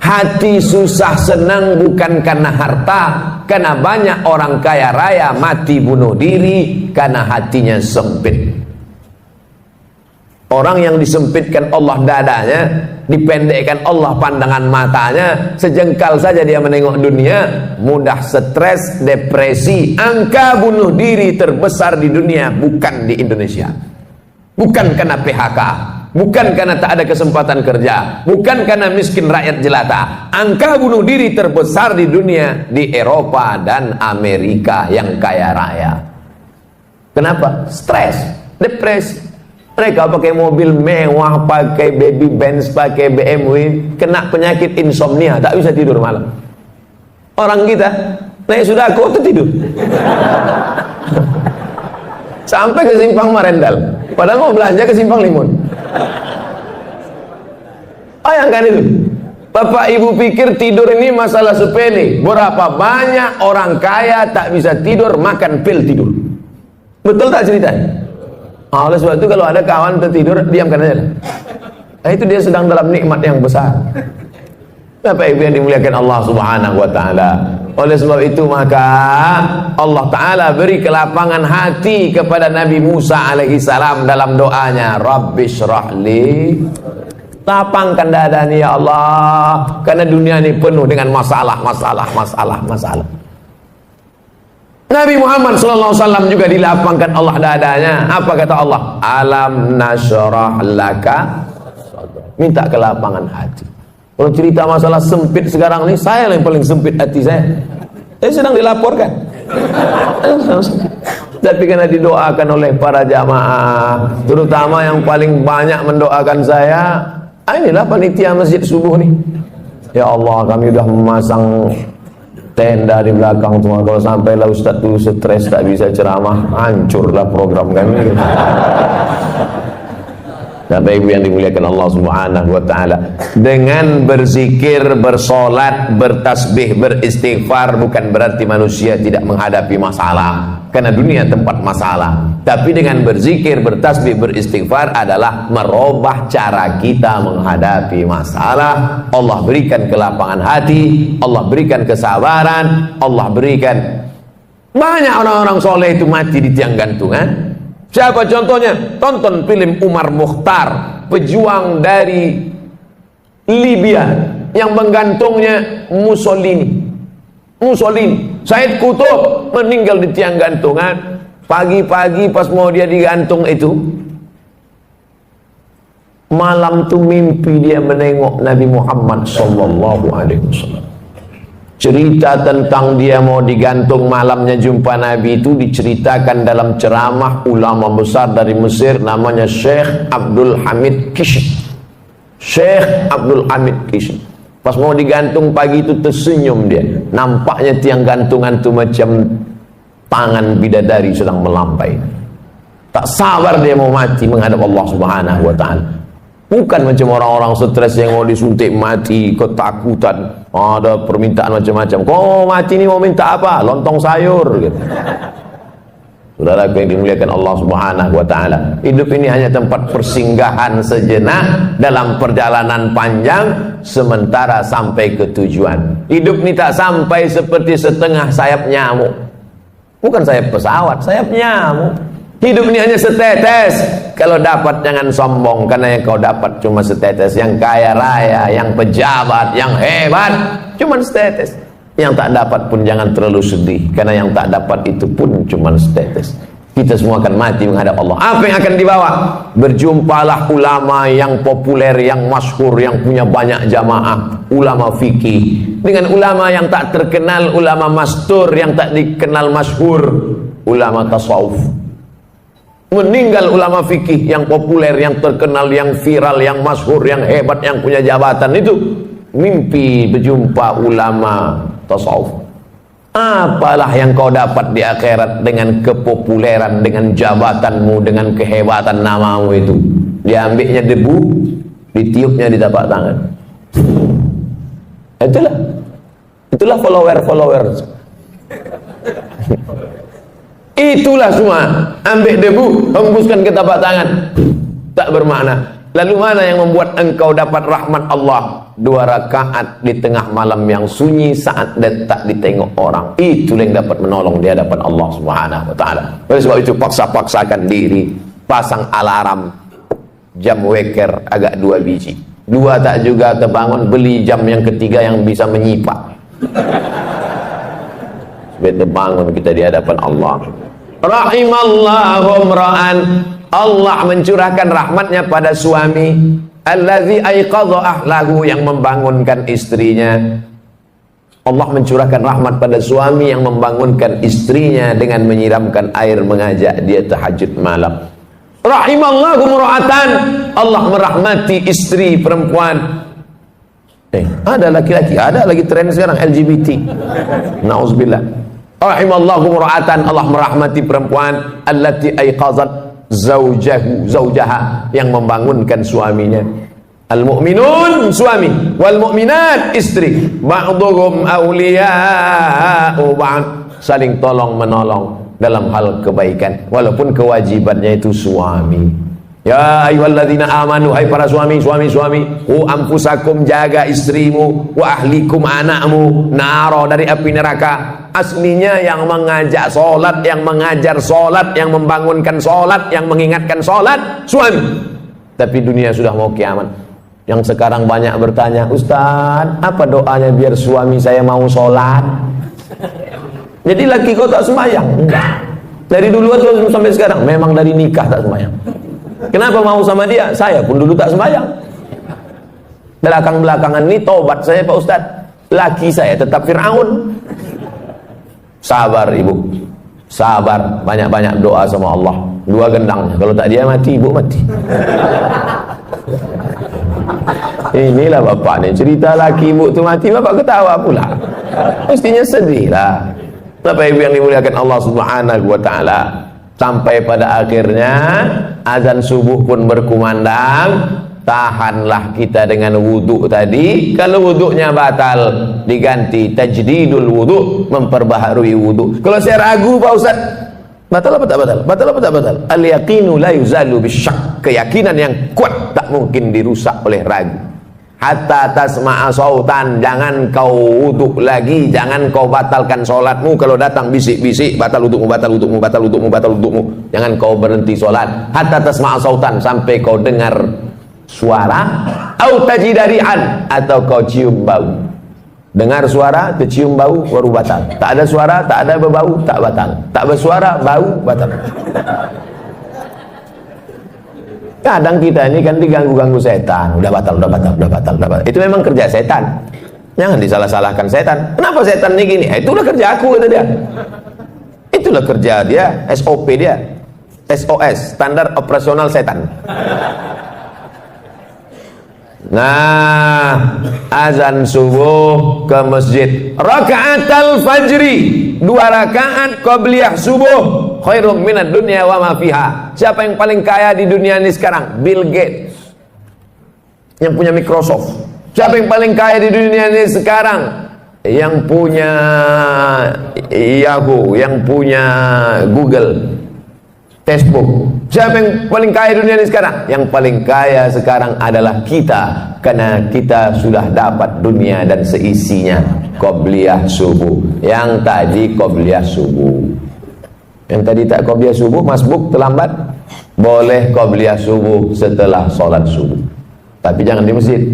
Speaker 1: Hati susah senang bukan karena harta, karena banyak orang kaya raya mati bunuh diri karena hatinya sempit. Orang yang disempitkan Allah dadanya, dipendekkan Allah pandangan matanya, sejengkal saja dia menengok dunia, mudah stres, depresi. Angka bunuh diri terbesar di dunia bukan di Indonesia, bukan karena PHK, bukan karena tak ada kesempatan kerja, bukan karena miskin rakyat jelata. Angka bunuh diri terbesar di dunia di Eropa dan Amerika yang kaya raya. Kenapa? Stres, depresi. Mereka pakai mobil mewah, pakai baby Benz, pakai BMW, kena penyakit insomnia, tak bisa tidur malam. Orang kita naik sudah kok tidur. Sampai ke Simpang Marendal, padahal mau belanja ke Simpang Limun. Bayangkan itu. Bapak ibu pikir tidur ini masalah sepele. Berapa banyak orang kaya tak bisa tidur, makan pil tidur. Betul tak ceritanya? Oleh sebab itu kalau ada kawan tertidur, diamkan aja. Nah, itu dia sedang dalam nikmat yang besar. Bapak ibu yang dimuliakan Allah Subhanahu wa taala. Oleh sebab itu maka Allah taala beri kelapangan hati kepada Nabi Musa alaihi salam dalam doanya, Rabbishrahli, lapangkan dada ni ya Allah, karena dunia ini penuh dengan masalah. Nabi Muhammad SAW juga dilapangkan Allah dadanya. Apa kata Allah? Alam nasyrah laka, minta kelapangan hati. Kalau cerita masalah sempit sekarang ini, saya yang paling sempit hati saya. Saya sedang dilaporkan. Tapi karena didoakan oleh para jamaah, terutama yang paling banyak mendoakan saya, inilah panitia masjid subuh nih. Ya Allah, kami sudah memasang tenda di belakang semua. Kalau sampailah Ustaz tuh stres tak bisa ceramah, hancurlah program kami. Bapak ibu yang dimuliakan Allah Subhanahu wa taala, dengan berzikir, bersolat, bertasbih, beristighfar bukan berarti manusia tidak menghadapi masalah, karena dunia tempat masalah. Tapi dengan berzikir, bertasbih, beristighfar adalah merubah cara kita menghadapi masalah. Allah berikan kelapangan hati, Allah berikan kesabaran, Allah berikan. Banyak orang-orang soleh itu mati di tiang gantungan. Siapa contohnya? Tonton film Umar Mukhtar, pejuang dari Libya yang menggantungnya Mussolini, Said Qutb meninggal di tiang gantungan. Pagi-pagi pas mau dia digantung itu, malam tuh mimpi dia menengok Nabi Muhammad sallallahu alaihi wasallam. Cerita tentang dia mau digantung malamnya jumpa Nabi itu diceritakan dalam ceramah ulama besar dari Mesir namanya Syekh Abdul Hamid Kishk. Syekh Abdul Hamid Kishk. Pas mau digantung pagi itu tersenyum dia. Nampaknya tiang gantungan itu macam tangan bidadari sedang melampai. Tak sabar dia mau mati menghadap Allah Subhanahu wa taala. Bukan macam orang-orang stres yang mau disuntik mati, ketakutan, ada permintaan macam-macam. Kau mati ni mau minta apa? Lontong sayur gitu. Saudara yang dimuliakan Allah Subhanahu wa taala. Hidup ini hanya tempat persinggahan sejenak dalam perjalanan panjang sementara sampai ke tujuan. Hidup ini tak sampai seperti setengah sayap nyamuk. Bukan sayap pesawat, sayap nyamuk. Hidup ini hanya setetes. Kalau dapat jangan sombong, karena yang kau dapat cuma setetes. Yang kaya raya, yang pejabat, yang hebat, cuma setetes. Yang tak dapat pun jangan terlalu sedih, karena yang tak dapat itu pun cuma setetes. Kita semua akan mati menghadap Allah. Apa yang akan dibawa? Berjumpalah ulama yang populer, yang masyhur, yang punya banyak jamaah, ulama fikih, dengan ulama yang tak terkenal, ulama mastur yang tak dikenal masyhur, ulama tasawuf. Meninggal ulama fikih yang populer, yang terkenal, yang viral, yang masyhur, yang hebat, yang punya jabatan itu mimpi berjumpa ulama tasawuf. Apalah yang kau dapat di akhirat dengan kepopuleran, dengan jabatanmu, dengan kehebatan namamu itu? Diambilnya debu, ditiupnya di tapak tangan. Itulah follower. Itulah semua. Ambil debu, hembuskan ke tapak tangan. Tak bermakna. Lalu mana yang membuat engkau dapat rahmat Allah? 2 rakaat di tengah malam yang sunyi saat tak ditengok orang. Itulah yang dapat menolong di hadapan Allah Subhanahu wa taala. Oleh sebab itu paksa-paksakan diri, pasang alarm, jam weker agak 2 biji. 2 tak juga terbangun, beli jam yang ketiga yang bisa menyipak. Supaya terbangun kita di hadapan Allah. Rahimallahu ra'an. Allah mencurahkan rahmatnya pada suami allazi aiqadha ahlahu, yang membangunkan istrinya. Allah mencurahkan rahmat pada suami yang membangunkan istrinya dengan menyiramkan air, mengajak dia tahajud malam. Rahimallahu mura'atan. Allah merahmati istri perempuan. Ada laki-laki, ada lagi tren sekarang LGBT. Nauzubillah. Rahimallahu mura'atan. Allah merahmati perempuan allati aiqazat zaujaha, yang membangunkan suaminya. Al-mu'minun suami, wal mu'minat istri, ba'dhum awliya'u ba'd, saling tolong menolong dalam hal kebaikan walaupun kewajibannya itu suami. Ya ayyuhalladzina amanu, hai para suami, anfusakum, jaga istrimu, wa ahlikum, anakmu, naro, dari api neraka. Aslinya yang mengajak solat, yang mengajar solat, yang membangunkan solat, yang mengingatkan solat, suami. Tapi dunia sudah mau kiamat. Yang sekarang banyak bertanya, Ustaz, apa doanya biar suami saya mau solat? Jadi laki kau tak sembahyang? Enggak. Dari dulu atau sampai sekarang? Memang dari nikah tak sembahyang. Kenapa mau sama dia? Saya pun dulu tak sembahyang. Belakang-belakangan ini tobat saya Pak Ustaz. Laki saya tetap Fir'aun. Sabar ibu, sabar, banyak-banyak doa sama Allah. 2 gendangnya, kalau tak dia mati, ibu mati. Inilah bapak nih, cerita laki ibu tu mati, bapak ketawa pula. Mestinya sedih lah. Bapak ibu yang dimuliakan Allah Subhanahu wa taala. Sampai pada akhirnya azan subuh pun berkumandang. Tahanlah kita dengan wudhu tadi. Kalau wudhunya batal, diganti tajdidul wudhu, memperbaharui wudhu. Kalau saya ragu Pak Ustaz, batal apa tak batal? Batal apa tak batal? Al yaqinu la yuzalu bisyak. Keyakinan yang kuat tak mungkin dirusak oleh ragu. Hatta tasma'a sautan, jangan kau wudhu lagi, jangan kau batalkan solatmu. Kalau datang bisik-bisik, batal wudhumu, batal wudhumu, batal wudhumu, batal wudhumu. Jangan kau berhenti solat. Hatta tasma'a sautan, sampai kau dengar suara, au tajidari'an, atau kau cium bau. Dengar suara, tercium bau, baru batal. Tak ada suara, tak ada berbau, tak batal. Tak bersuara, bau, batal. Kadang kita ini kan diganggu-ganggu setan. Udah batal, udah batal, udah batal, udah batal. Itu memang kerja setan. Jangan disalah-salahkan setan. Kenapa setan ini gini? Itulah kerja aku, kata dia. Itulah kerja dia, SOP dia. SOS, standar operasional setan. Nah, azan subuh ke masjid. Raka'atul fajri, 2 rakaat qabliyah subuh, khairum minad dunya wa ma fiha. Siapa yang paling kaya di dunia ini sekarang? Bill Gates, yang punya Microsoft. Siapa yang paling kaya di dunia ini sekarang? Yang punya Yahoo, yang punya Google, Facebook. Siapa yang paling kaya dunia ini sekarang? Yang paling kaya sekarang adalah kita, karena kita sudah dapat dunia dan seisinya. Qobliyah subuh. Yang tadi qobliyah subuh. Yang tadi tak qobliyah subuh, masbuk terlambat. Boleh qobliyah subuh setelah sholat subuh, tapi jangan di masjid.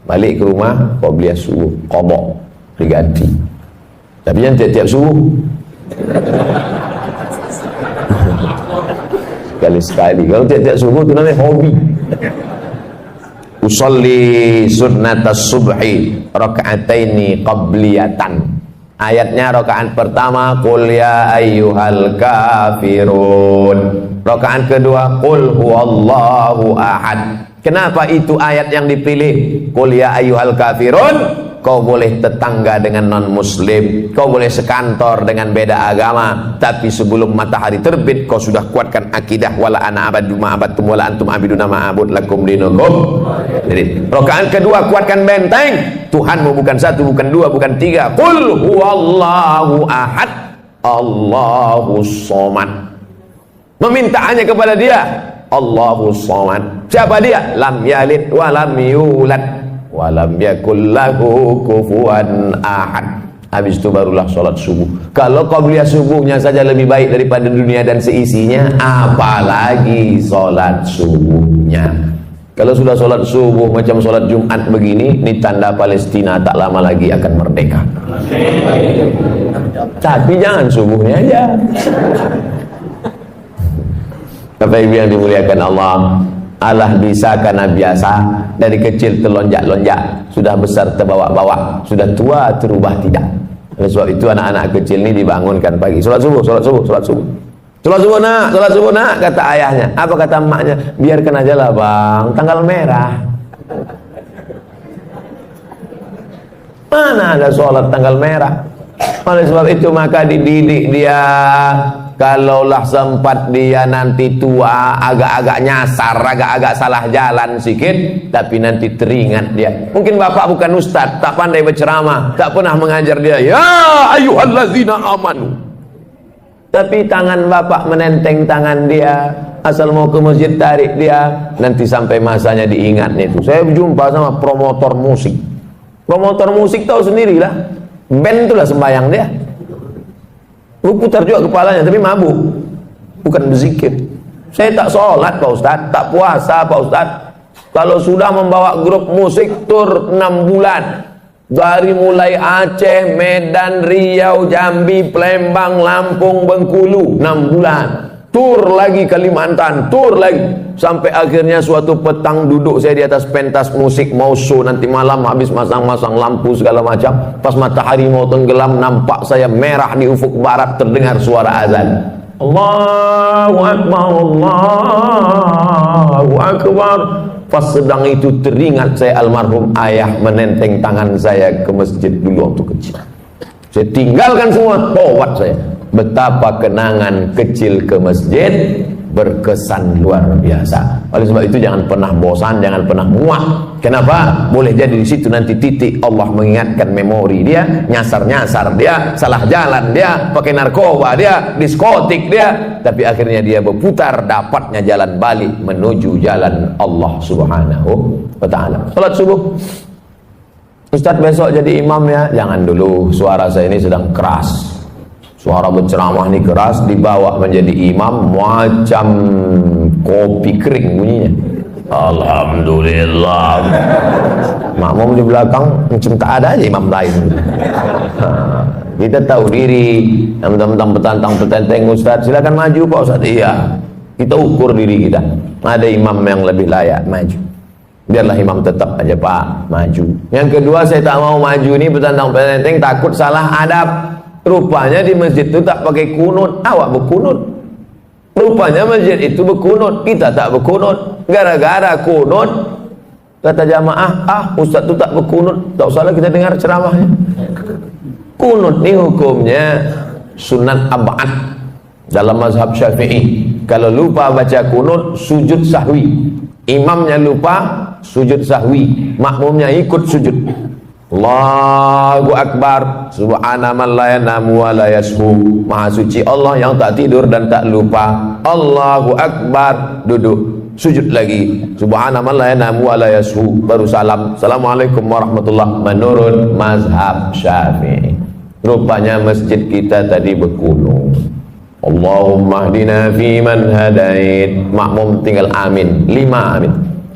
Speaker 1: Balik ke rumah, qobliyah subuh, qadha, diganti. Tapi jangan tiap-tiap subuh. Sekali-sekali. Kalau tiap-tiap subuh itu namanya hobi. Usolli sunnatas subhi raka'ataini qabliyatan. Ayatnya rakaat pertama qul ya ayyuhal kafirun. Rakaat kedua qul huwallahu ahad. Kenapa itu ayat yang dipilih? Qul ya ayyuhal kafirun. Kau boleh tetangga dengan non-muslim, kau boleh sekantor dengan beda agama, tapi sebelum matahari terbit kau sudah kuatkan akidah wala ana abadu ma abadtum wala antum abiduna ma abud lakum dinukum. Jadi rakaat kedua kuatkan benteng, Tuhanmu bukan satu, bukan dua, bukan tiga. Qul huwallahu ahad, Allahus somad. Meminta hanya kepada dia, Allahus somad. Siapa dia? Lam yalid wa lam yulad walam yakul lahu kufuwan ahad. Habis itu barulah sholat subuh. Kalau qabliyah subuhnya saja lebih baik daripada dunia dan seisinya, apalagi sholat subuhnya. Kalau sudah sholat subuh macam sholat Jumat begini, ini tanda Palestina tak lama lagi akan merdeka. Tapi jangan subuhnya aja. Bapak Ibu yang dimuliakan Allah, Allah bisa karena biasa. Dari kecil terlonjak-lonjak, sudah besar terbawa-bawa, sudah tua terubah tidak. Oleh sebab itu anak-anak kecil ini dibangunkan pagi, sholat subuh, sholat subuh, sholat subuh. Sholat subuh nak, kata ayahnya. Apa kata emaknya? Biarkan aja lah bang, tanggal merah. Mana ada sholat tanggal merah? Oleh sebab itu maka dididik dia. Kalaulah sempat dia nanti tua, agak-agak nyasar, agak-agak salah jalan sikit, tapi nanti teringat dia. Mungkin bapak bukan ustaz, tak pandai berceramah, tak pernah mengajar dia, ya ayyuhallazina amanu. Tapi tangan bapak menenteng tangan dia, asal mau ke masjid tarik dia, nanti sampai masanya diingatnya itu. Saya berjumpa sama promotor musik. Promotor musik tahu sendirilah, band itulah sembahyang dia. Putar juga kepalanya, tapi mabuk, bukan berzikir. Saya tak sholat Pak Ustaz, tak puasa Pak Ustaz. Kalau sudah membawa grup musik tur 6 bulan, dari mulai Aceh, Medan, Riau, Jambi, Palembang, Lampung, Bengkulu, 6 bulan. Tur lagi Kalimantan, tur lagi, sampai akhirnya suatu petang duduk saya di atas pentas musik mau show nanti malam, habis masang-masang lampu segala macam, pas matahari mau tenggelam nampak saya merah di ufuk barat, terdengar suara azan. Allahu Akbar, Allahu Akbar. Pas sedang itu teringat saya almarhum ayah menenteng tangan saya ke masjid dulu waktu kecil. Saya tinggalkan semua, tawat saya. Betapa kenangan kecil ke masjid berkesan luar biasa. Oleh sebab itu jangan pernah bosan, jangan pernah muak. Kenapa? Boleh jadi di situ nanti titik Allah mengingatkan memori dia, nyasar-nyasar dia, salah jalan dia, pakai narkoba dia, diskotik dia, tapi akhirnya dia berputar, dapatnya jalan balik menuju jalan Allah Subhanahu wa taala. Salat subuh. Ustaz besok jadi imam ya? Jangan dulu, suara saya ini sedang keras. Suara berceramah ini keras, dibawa menjadi imam macam kopi kering bunyinya. Alhamdulillah. Makmum di belakang macam tak ada aja imam lain. Kita tahu diri. Yang mentang-mentang petantang-petantang Ustaz, silakan maju Pak Ustaz. Iya, kita ukur diri kita. Ada imam yang lebih layak maju, biarlah imam tetap aja Pak maju. Yang kedua, saya tak mau maju nih petantang-petantang, takut salah adab. Rupanya di masjid itu tak pakai kunut, awak berkunut. Rupanya masjid itu berkunut, kita tak berkunut. Gara-gara kunut, kata jamaah, ustaz itu tak berkunut, tak usahlah kita dengar ceramahnya. Kunut ini hukumnya sunat ab'ad dalam mazhab Syafi'i. Kalau lupa baca kunut, sujud sahwi. Imamnya lupa, sujud sahwi. Makmumnya ikut sujud. Allahu Akbar, subhana man la yanamu wa la yashu. Maha suci Allah yang tak tidur dan tak lupa. Allahu Akbar, duduk, sujud lagi. Subhana man la yanamu wa la yashu, baru salam. Assalamualaikum warahmatullahi, menurut mazhab Syafi'i. Rupanya masjid kita tadi berkunut. Allahumma hdina fi man hadait. Makmum tinggal amin, 5 amin.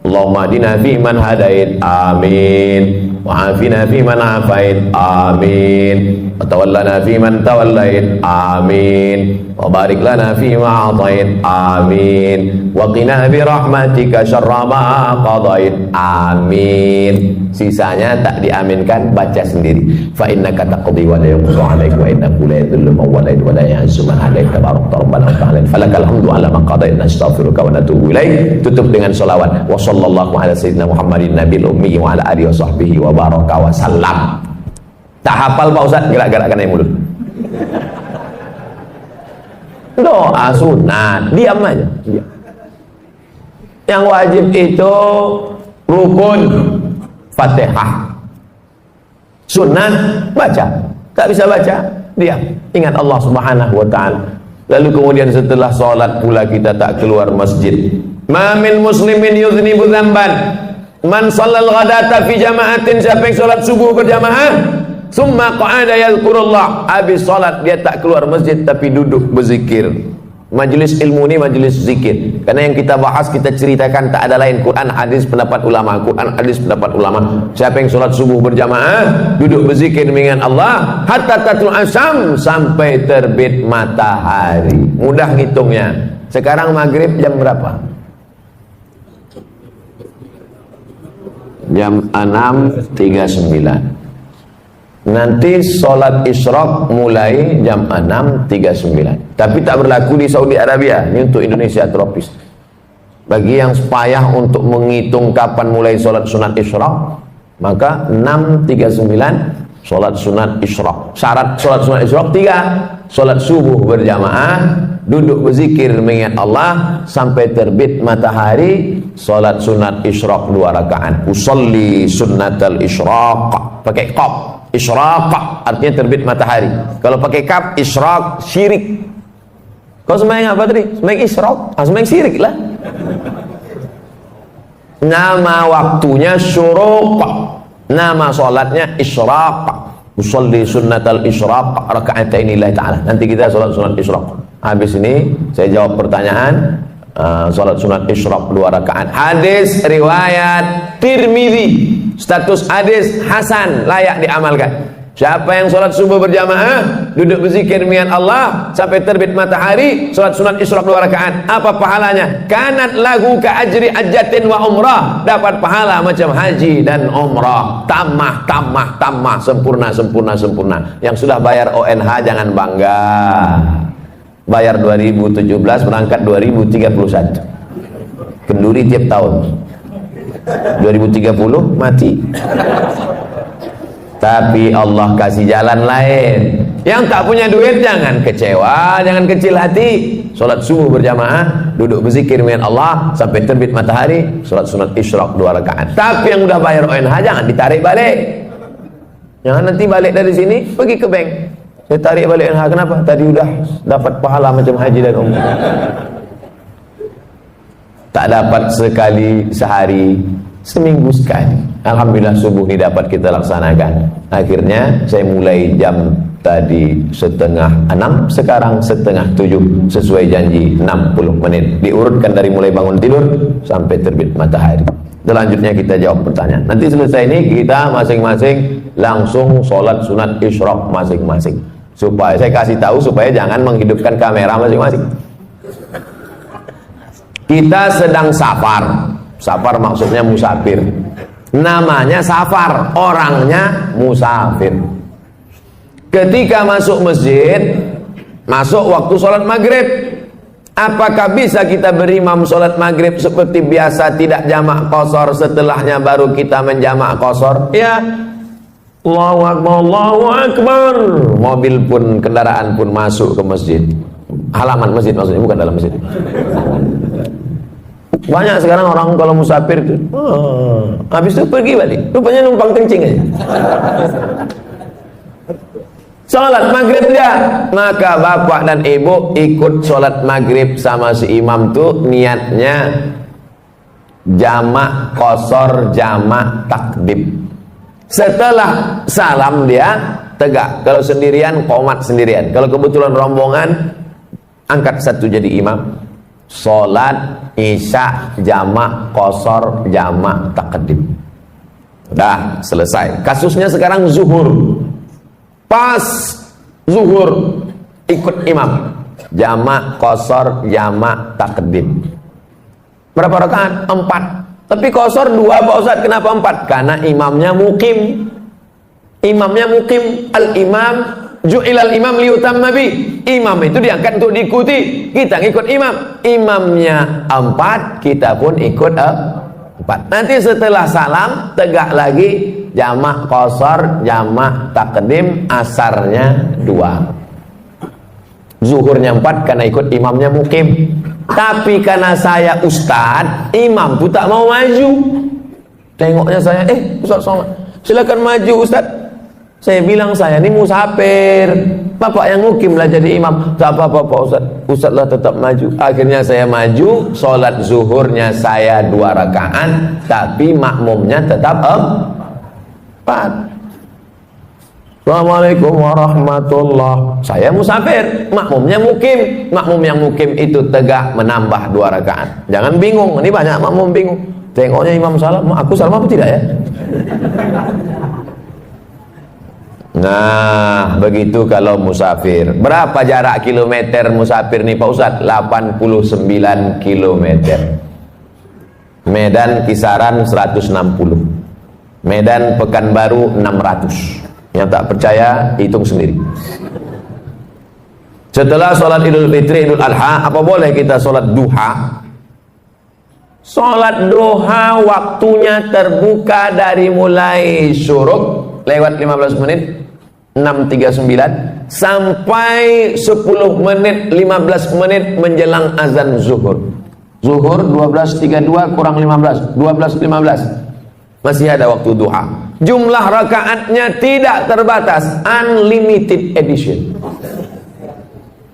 Speaker 1: Allahumma hdina fi man hadait, amin. Wa'afina fi man afait, amin. Wa tawallana fi man tawallait, amin. Wa barik lana fi ma atait, amin. Wa qina bi rahmatika syarra ma qadait, amin. Sisanya tak diaminkan, baca sendiri. Fa innaka taqdi wa la yuqda 'alaika wa innahu la yadhillu man walayta wa la yu'izzu man hadaita tabarakta rabbana wa ta'ala. Falakal hamdu 'ala ma qadait, nastaghfiruka wa natubu ilaik. Tutup dengan selawat. Wa sallallahu ala sayyidina Muhammadin nabiyil ummi wa ala alihi wa sahbihi wa baraka wa sallam. Tak hafal Pak Ustaz, gerak-gerakkan yang mulut. Doa sunat, diam aja, diam. Yang wajib itu rukun, Fatihah. Sunat baca, tak bisa baca, diam. Ingat Allah Subhanahu wa taala. Lalu kemudian setelah sholat pula kita tak keluar masjid. Ma min muslimin yuznibu dzamban man shallal ghadata fi jama'atin. Siapa yang sholat subuh berjamaah, summa qa'ada yadhkurullah, habis sholat dia tak keluar masjid tapi duduk berzikir. Majelis ilmu ini majelis zikir, karena yang kita bahas, kita ceritakan tak ada lain Quran, hadis, pendapat ulama. Quran, hadis, pendapat ulama. Siapa yang sholat subuh berjamaah, duduk berzikir dengan Allah hatta tatul asyam, sampai terbit matahari. Mudah ngitungnya. Sekarang maghrib jam berapa? Jam 6.39. Nanti sholat isyraq mulai jam 6.39. Tapi tak berlaku di Saudi Arabia. Ini untuk Indonesia tropis. Bagi yang payah untuk menghitung kapan mulai sholat sunat isyraq, maka 6.39 sholat sunat isyraq. Syarat sholat sunat isyraq 3. Sholat subuh berjamaah, duduk berzikir mengingat Allah sampai terbit matahari. Sholat sunat isyraq 2 rakaat. Usolli sunnatal isyraq, pakai qaf. Isyraq artinya terbit matahari. Kalau pakai kaf, isyraq syirik. Kau sembahyang apa tadi? Sembahyang isyraq, sembahyang syirik lah. Nama waktunya syuruq, nama sholatnya isyraq. Usolli sunnatal isyraq raka'ataini lillahi ta'ala. Nanti kita sholat sunat isyraq. Habis ini saya jawab pertanyaan. Sholat sunat isyraq 2 rakaat. Hadis riwayat Tirmidzi, status hadis hasan, layak diamalkan. Siapa yang sholat subuh berjamaah, duduk berzikir mengingat Allah sampai terbit matahari, sholat sunat isyraq 2 rakaat, apa pahalanya? Kanat lahu ka ajri hajjatin wa umrah, dapat pahala macam haji dan umrah. Tamah, sempurna. Yang sudah bayar ONH jangan bangga. Bayar 2017, berangkat 2031. Kenduri tiap tahun. 2030 mati. Tapi Allah kasih jalan lain. Yang tak punya duit jangan kecewa, jangan kecil hati. Sholat subuh berjamaah, duduk berzikir dengan Allah sampai terbit matahari, sholat sunat isyraq 2 rakaat. Tapi yang udah bayar ONH jangan ditarik balik. Jangan nanti balik dari sini pergi ke bank. Saya tarik balik ONH, kenapa? Tadi udah dapat pahala macam haji dan umrah. Tak dapat sekali sehari, seminggu sekali. Alhamdulillah subuh ini dapat kita laksanakan. Akhirnya saya mulai jam tadi 5:30, sekarang 6:30, sesuai janji 60 menit. Diurutkan dari mulai bangun tidur sampai terbit matahari. Selanjutnya kita jawab pertanyaan. Nanti selesai ini kita masing-masing langsung sholat sunat isyraq masing-masing. Supaya saya kasih tahu supaya jangan menghidupkan kamera masing-masing. Kita sedang safar. Safar maksudnya musafir. Namanya safar, orangnya musafir. Ketika masuk masjid, masuk waktu sholat maghrib, apakah bisa kita berimam sholat maghrib seperti biasa, tidak jamak qashar, setelahnya baru kita menjamak qashar? Ya, Allahu Akbar, Allahu Akbar. Mobil pun, kendaraan pun masuk ke masjid, halaman masjid maksudnya, bukan dalam masjid. Banyak sekarang orang kalau musafir itu, habis itu pergi balik, rupanya numpang kencing aja. Sholat maghrib dia, maka bapak dan ibu ikut sholat maghrib sama si imam tuh niatnya jamak qashar, jamak takdim. Setelah salam dia tegak. Kalau sendirian qomat sendirian. Kalau kebetulan rombongan angkat satu jadi imam. Sholat isya jamak qashar, jamak takdim. Udah selesai. Kasusnya sekarang zuhur. Pas zuhur ikut imam, jamak qashar, jamak takdim. Berapa rakaat? 4. Tapi qashar 2 Pak Ustaz. Kenapa 4? Karena imamnya mukim. Imamnya mukim. Al-imam ju'ilal imam liyutamma bi. Imam itu diangkat untuk diikuti. Kita ngikut imam. Imamnya 4, kita pun ikut 4. Nanti setelah salam tegak lagi jamak qashar, jamak takdim, asarnya 2. Zuhurnya 4 karena ikut imamnya mukim. Tapi karena saya ustad, imam tuh tak mau maju. Tengoknya saya, Ustaz Somad, silakan maju Ustaz. Saya bilang saya ini musafir. Bapak yang mukim lah jadi imam. Tak apa-apa Pak Ustaz. Ustaz lah tetap maju. Akhirnya saya maju. Sholat zuhurnya saya 2 rakaat, tapi makmumnya tetap 4. Assalamualaikum warahmatullah. Saya musafir, makmumnya mukim. Makmum yang mukim itu tegak menambah 2 rakaat. Jangan bingung, ini banyak makmum bingung. Tengoknya imam salam, aku salam apa tidak ya? Nah, begitu kalau musafir. Berapa jarak kilometer musafir nih Pak Ustadz? 89 kilometer. Medan kisaran 160. Medan Pekanbaru 600. Yang tak percaya hitung sendiri. Setelah sholat Idul Fitri, Idul Adha, apa boleh kita sholat duha? Sholat duha waktunya terbuka dari mulai syuruk lewat 15 menit 6.39 sampai 10 menit 15 menit menjelang azan zuhur. Zuhur 12.32 kurang 15, 12.15. Masih ada waktu duha. Jumlah rakaatnya tidak terbatas, unlimited edition.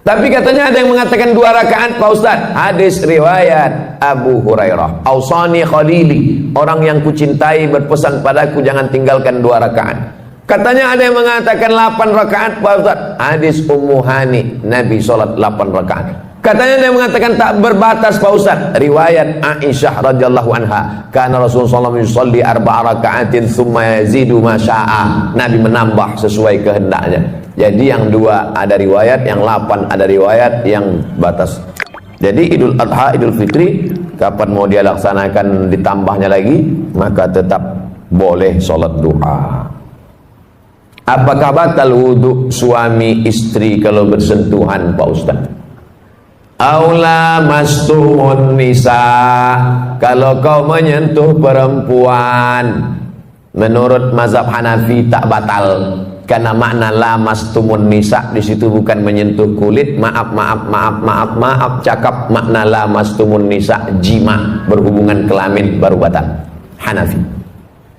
Speaker 1: Tapi katanya ada yang mengatakan 2 rakaat Pak Ustaz. Hadis riwayat Abu Hurairah, Ausani Khalili, orang yang kucintai berpesan padaku jangan tinggalkan 2 rakaat. Katanya ada yang mengatakan 8 rakaat Pak Ustaz. Hadis Ummu Hani, Nabi sholat 8 rakaat. Katanya dia mengatakan tak berbatas Pak Ustaz. Riwayat Aisyah radhiyallahu anha, karena Rasulullah SAW yusalli 4 rakaatin thumma yazidu ma syaa. Nabi menambah sesuai kehendaknya. Jadi yang 2 ada riwayat, yang 8 ada riwayat, yang batas. Jadi Idul Adha, Idul Fitri, kapan mau dia laksanakan ditambahnya lagi, maka tetap boleh sholat duha. Apakah batal wudhu suami istri kalau bersentuhan Pak Ustaz? Aula mastumun nisa, kalau kau menyentuh perempuan, menurut mazhab Hanafi tak batal, karena makna la mastumun nisa di situ bukan menyentuh kulit. Maaf, cakap makna la mastumun nisa jima, berhubungan kelamin baru batal. Hanafi.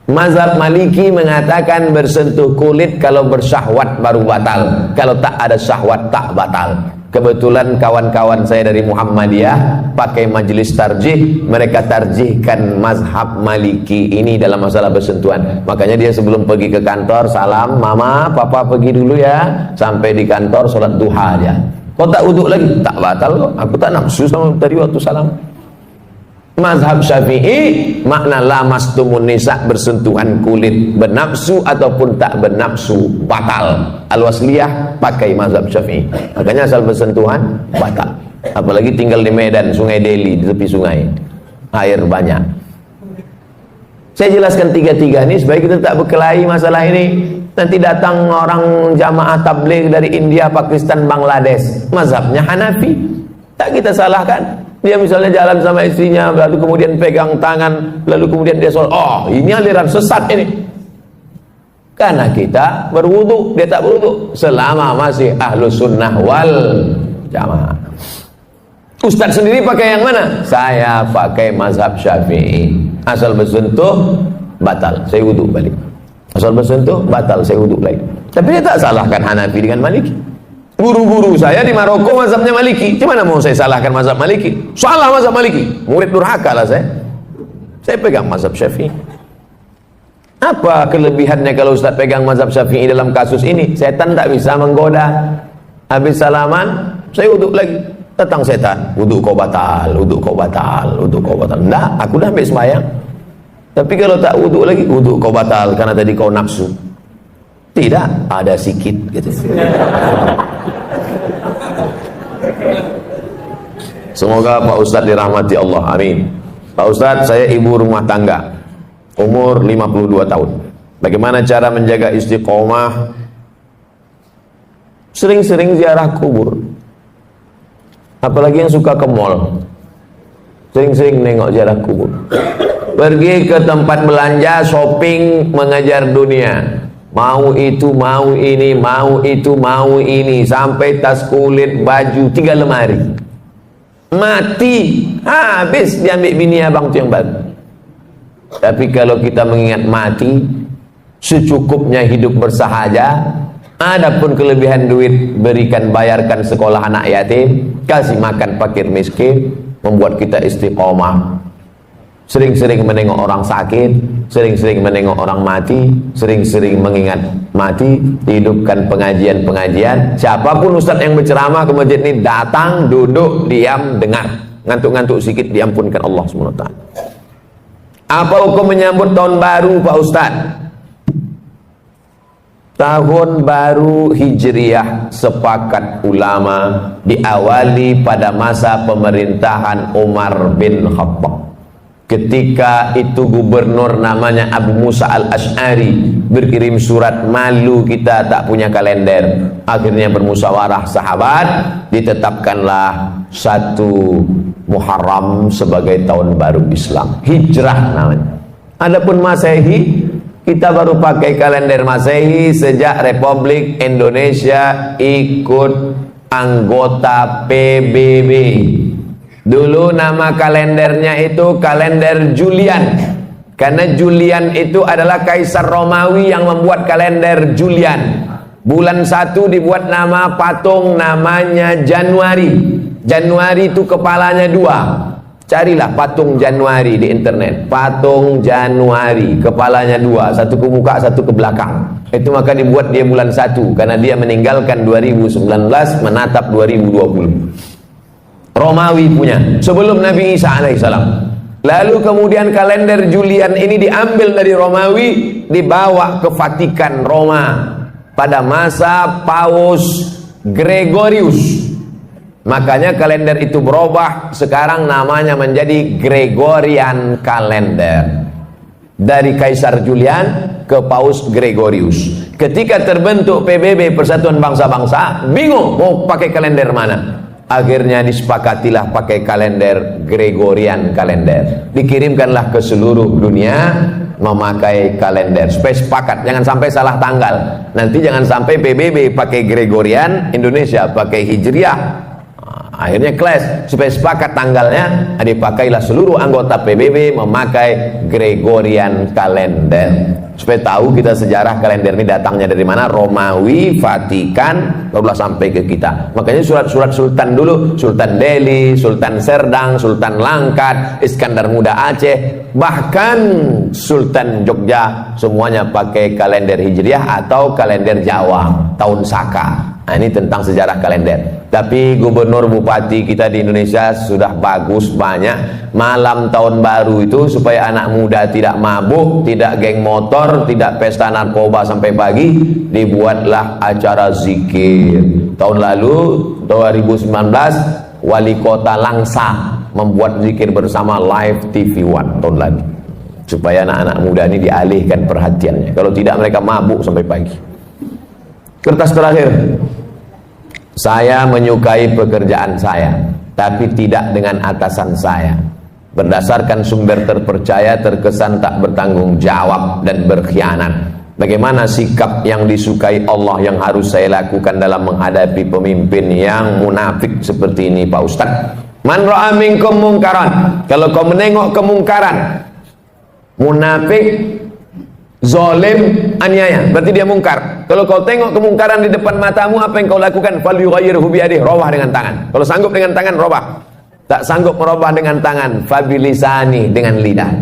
Speaker 1: Mazhab Maliki mengatakan bersentuh kulit kalau bersyahwat baru batal, kalau tak ada syahwat tak batal. Kebetulan kawan-kawan saya dari Muhammadiyah pakai majelis tarjih, mereka tarjihkan mazhab Maliki ini dalam masalah bersentuhan. Makanya dia sebelum pergi ke kantor, salam, mama, papa pergi dulu ya. Sampai di kantor sholat duha aja. Kau tak wuduk lagi? Tak batal kok. Aku tak nafsu sama tadi waktu salam. Mazhab Syafi'i makna lamastumun nisa, bersentuhan kulit, bernafsu ataupun tak bernafsu, batal. Al-Wasliyah pakai mazhab Syafi'i. Makanya asal bersentuhan batal. Apalagi tinggal di Medan, Sungai Delhi, di tepi sungai, air banyak. Saya jelaskan tiga-tiga ini supaya kita tak berkelahi masalah ini. Nanti datang orang jamaah tabligh dari India, Pakistan, Bangladesh, mazhabnya Hanafi, tak kita salahkan. Dia misalnya jalan sama istrinya, lalu kemudian pegang tangan, lalu kemudian dia sholat. Oh, ini aliran sesat ini. Karena kita berwudu, dia tak berwudu. Selama masih ahlus sunnah wal jamaah. Ustadz sendiri pakai yang mana? Saya pakai mazhab Syafi'i. Asal bersentuh, batal. Saya wudu balik. Asal bersentuh, batal. Saya wudu lagi. Tapi dia tak salahkan Hanafi dengan Maliki. Guru-guru saya di Maroko mazhabnya Maliki. Gimana mau saya salahkan mazhab Maliki? Salah mazhab Maliki. Murid durhaka lah saya. Saya pegang mazhab Syafi'i. Apa kelebihannya kalau Ustaz pegang mazhab Syafi'i dalam kasus ini? Setan tak bisa menggoda. Habis salaman, saya wuduk lagi. Datang setan, wuduk kau batal, wuduk kau batal, wuduk kau batal. Enggak, aku dah ambil sembahyang. Tapi kalau tak wuduk lagi, wuduk kau batal karena tadi kau nafsu. Tidak, ada sikit gitu. Semoga Pak Ustadz dirahmati Allah, amin. Pak Ustadz, saya ibu rumah tangga, umur 52 tahun. Bagaimana cara menjaga istiqomah? Sering-sering ziarah kubur. Apalagi yang suka ke mall, sering-sering nengok ziarah kubur. Pergi ke tempat belanja, shopping, mengejar dunia. Mau itu, mau ini, mau itu, mau ini, sampai tas kulit, baju, 3 lemari. Mati, habis diambil bini abang tu yang baru. Tapi kalau kita mengingat mati, secukupnya hidup bersahaja. Adapun kelebihan duit, berikan, bayarkan sekolah anak yatim, kasih makan fakir miskin, membuat kita istiqomah. Sering-sering menengok orang sakit, sering-sering menengok orang mati, sering-sering mengingat mati, hidupkan pengajian-pengajian. Siapapun ustadz yang berceramah ke masjid ini, datang, duduk, diam, dengar. Ngantuk-ngantuk sikit, diampunkan Allah SWT. Apa hukum menyambut tahun baru Pak Ustadz? Tahun baru Hijriah sepakat ulama diawali pada masa pemerintahan Umar bin Khattab. Ketika itu gubernur namanya Abu Musa al-Ash'ari berkirim surat, malu kita tak punya kalender. Akhirnya bermusyawarah sahabat, ditetapkanlah 1 Muharram sebagai tahun baru Islam, Hijrah namanya. Adapun Masehi, kita baru pakai kalender Masehi sejak Republik Indonesia ikut anggota PBB. Dulu nama kalendernya itu kalender Julian, karena Julian itu adalah kaisar Romawi yang membuat kalender Julian. Bulan 1 dibuat nama patung, namanya Januari. Januari itu kepalanya 2. Carilah patung Januari di internet. Patung Januari, kepalanya 2, satu ke muka, satu ke belakang. Itu maka dibuat dia bulan 1, karena dia meninggalkan 2019, menatap 2020. Romawi punya, sebelum Nabi Isa alaihissalam. Lalu kemudian kalender Julian ini diambil dari Romawi, dibawa ke Vatikan Roma pada masa Paus Gregorius. Makanya kalender itu berubah, sekarang namanya menjadi Gregorian Calendar. Dari Kaisar Julian ke Paus Gregorius. Ketika terbentuk PBB, Persatuan Bangsa-Bangsa, bingung mau pakai kalender mana. Akhirnya disepakatilah pakai kalender Gregorian Calendar. Dikirimkanlah ke seluruh dunia memakai kalender. Supaya sepakat, jangan sampai salah tanggal. Nanti jangan sampai PBB pakai Gregorian, Indonesia pakai Hijriah. Akhirnya clash. Supaya sepakat tanggalnya, dipakailah seluruh anggota PBB memakai Gregorian Calendar. supaya tahu kita sejarah kalender ini datangnya dari mana. Romawi, Vatikan, barulah sampai ke kita. Makanya surat-surat sultan dulu, Sultan Delhi, Sultan Serdang, Sultan Langkat, Iskandar Muda Aceh, bahkan Sultan Jogja, semuanya pakai kalender Hijriah atau kalender Jawa, tahun Saka. Nah, ini tentang sejarah kalender. Tapi gubernur bupati kita di Indonesia sudah bagus banyak. Malam tahun baru itu supaya anak muda tidak mabuk, tidak geng motor, tidak pesta narkoba sampai pagi, dibuatlah acara zikir. Tahun lalu 2019 wali kota Langsa membuat zikir bersama live TV One tahun lalu, supaya anak-anak muda ini dialihkan perhatiannya. Kalau tidak mereka mabuk sampai pagi. Kertas terakhir. Saya menyukai pekerjaan saya, tapi tidak dengan atasan saya. Berdasarkan sumber terpercaya, terkesan tak bertanggung jawab dan berkhianat. Bagaimana sikap yang disukai Allah yang harus saya lakukan dalam menghadapi pemimpin yang munafik seperti ini, Pak Ustadz? Man ra'a minkum mungkaran. Kalau kau menengok kemungkaran, munafik, zalim, aniaya, berarti dia mungkar. Kalau kau tengok kemungkaran di depan matamu, apa yang kau lakukan? Falyughayyirhu biyadihi, robah dengan tangan. Kalau sanggup dengan tangan, robah. Tak sanggup merubah dengan tangan, fabilisani, dengan lidah.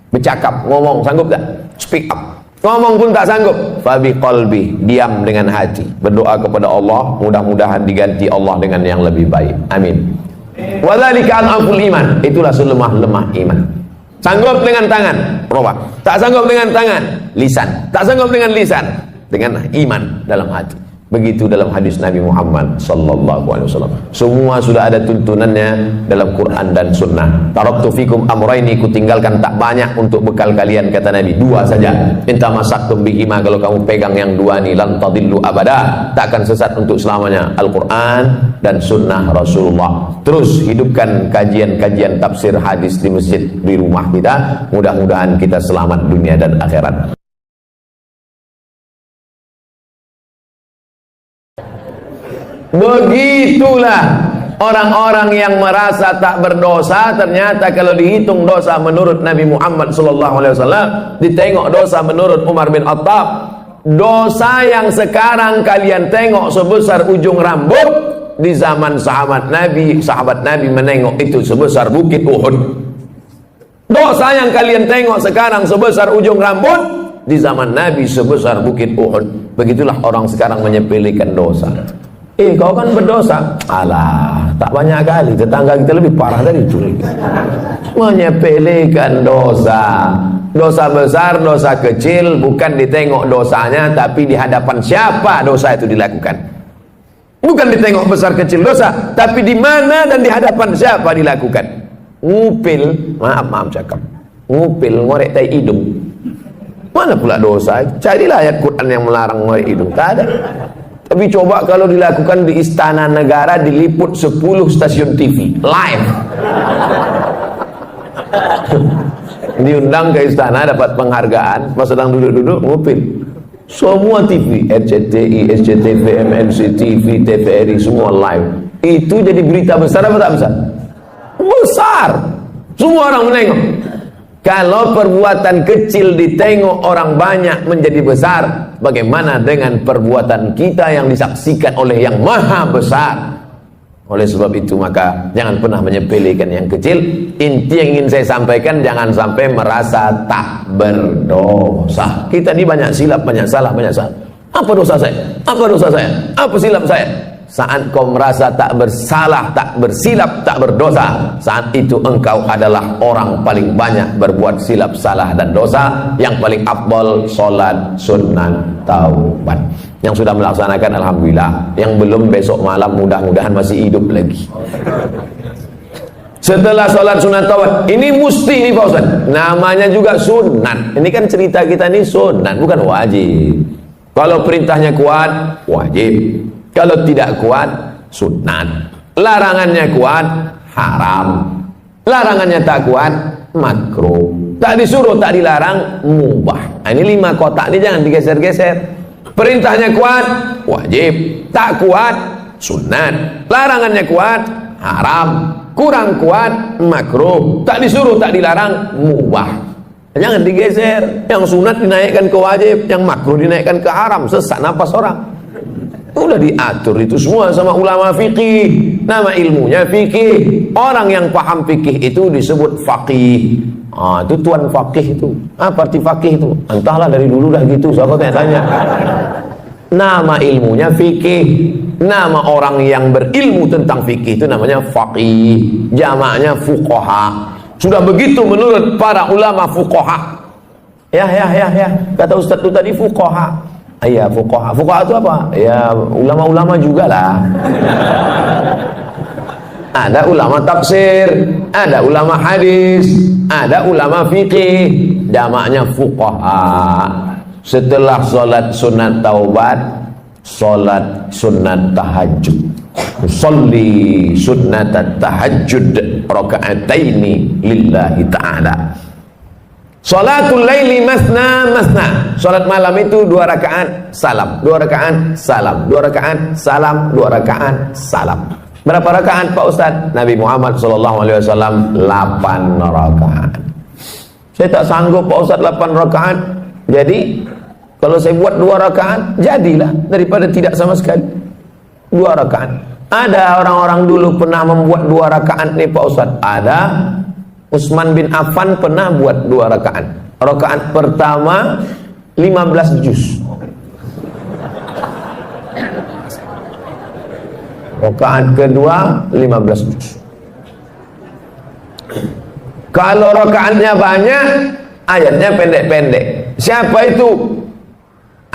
Speaker 1: Bercakap, ngomong, sanggup tak? Speak up. Ngomong pun tak sanggup, fabiqalbi, diam dengan hati. Berdoa kepada Allah, mudah-mudahan diganti Allah dengan yang lebih baik. Amin. Wadzalika al-aful iman, itulah selemah-lemah iman. Sanggup dengan tangan, robah. Tak sanggup dengan tangan, lisan. Tak sanggup dengan lisan, dengan iman dalam hati. Begitu dalam hadis Nabi Muhammad sallallahu alaihi wasallam. Semua sudah ada tuntunannya dalam Quran dan Sunnah. Taraktu fikum amraini, ku tinggalkan tak banyak untuk bekal kalian, kata Nabi, dua saja. Inta masaktum bihima, kalau kamu pegang yang dua ni, lan tadillu abada, takkan sesat untuk selamanya. Al-Quran dan Sunnah Rasulullah. Terus hidupkan kajian-kajian tafsir hadis di masjid di rumah kita. Mudah-mudahan kita selamat dunia dan akhirat. Begitulah orang-orang yang merasa tak berdosa, ternyata kalau dihitung dosa menurut Nabi Muhammad SAW, ditengok dosa menurut Umar bin Khattab, dosa yang sekarang kalian tengok sebesar ujung rambut, di zaman sahabat Nabi menengok itu sebesar bukit Uhud. Dosa yang kalian tengok sekarang sebesar ujung rambut, di zaman Nabi sebesar bukit Uhud. Begitulah orang sekarang menyepelekan dosa. Kau kan berdosa. Alah, tak banyak kali. Tetangga kita lebih parah dari itu. Menyepelekan dosa. Dosa besar, dosa kecil, bukan ditengok dosanya, tapi di hadapan siapa dosa itu dilakukan. Bukan ditengok besar kecil dosa, tapi di mana dan di hadapan siapa dilakukan. Ngupil, maaf cakap, ngupil, ngorek tai hidung. Mana pula dosa? Carilah ayat Quran yang melarang ngorek hidung. Tak ada. Tapi coba kalau dilakukan di Istana Negara, diliput 10 stasiun TV live. Diundang ke istana, dapat penghargaan, pas sedang duduk-duduk ngupil. Semua TV, RCTI, SCTV, MNC TV, TVRI, semua live. Itu jadi berita besar apa tak besar? Besar. Semua orang menengok. Kalau perbuatan kecil ditengok orang banyak menjadi besar, bagaimana dengan perbuatan kita yang disaksikan oleh yang maha besar? Oleh sebab itu maka jangan pernah menyepelekan yang kecil. Inti yang ingin saya sampaikan, jangan sampai merasa tak berdosa. Kita ini banyak silap, banyak salah, banyak salah. Apa dosa saya? Apa dosa saya? Apa silap saya? Saat kau merasa tak bersalah, tak bersilap, tak berdosa, saat itu engkau adalah orang paling banyak berbuat silap, salah dan dosa. Yang paling afdal solat sunnah taubat. Yang sudah melaksanakan alhamdulillah, yang belum besok malam mudah-mudahan masih hidup lagi. Setelah solat sunat taubat, ini mesti nih Pak Ustaz, namanya juga sunat. Ini kan cerita kita nih sunat, bukan wajib. Kalau perintahnya kuat, wajib. Kalau tidak kuat, sunat. Larangannya kuat, haram. Larangannya tak kuat, makruh. Tak disuruh, tak dilarang, mubah. Nah, ini 5 kotak ini jangan digeser-geser. Perintahnya kuat, wajib. Tak kuat, sunat. Larangannya kuat, haram. Kurang kuat, makruh. Tak disuruh, tak dilarang, mubah. Jangan digeser. Yang sunat dinaikkan ke wajib, yang makruh dinaikkan ke haram, sesak napas orang. Udah diatur itu semua sama ulama fikih. Nama ilmunya fikih. Orang yang paham fikih itu disebut faqih. Itu tuan faqih itu. Apa arti faqih itu? Entahlah, dari dulu dah gitu, siapa tanya. Nama ilmunya fikih. Nama orang yang berilmu tentang fikih itu namanya faqih. Jamaknya fuqaha. Sudah begitu menurut para ulama fuqaha. Ya. Kata Ustaz itu tadi fuqaha. Iya, fuqaha. Fuqaha itu apa? Ya, ulama-ulama juga lah. Ada ulama tafsir, ada ulama hadis, ada ulama fikih. Jamaknya fuqaha. Setelah sholat sunat taubat, sholat sunat tahajud. Usolli sunnat tahajud raka'ataini lillahi ta'ala. Sholatul laili masna masna. Sholat malam itu 2 rakaat salam, 2 rakaat salam, 2 rakaat salam, 2 rakaat salam. Berapa rakaat Pak Ustaz? Nabi Muhammad SAW 8 rakaat. Saya tak sanggup Pak Ustaz 8 rakaat. Jadi kalau saya buat 2 rakaat, jadilah daripada tidak sama sekali. 2 rakaat. Ada orang-orang dulu pernah membuat 2 rakaat nih Pak Ustaz. Ada. Utsman bin Affan pernah buat 2 rakaat. Rakaat pertama 15 juz. Rakaat kedua 15 juz. Kalau rakaatnya banyak, ayatnya pendek-pendek. Siapa itu?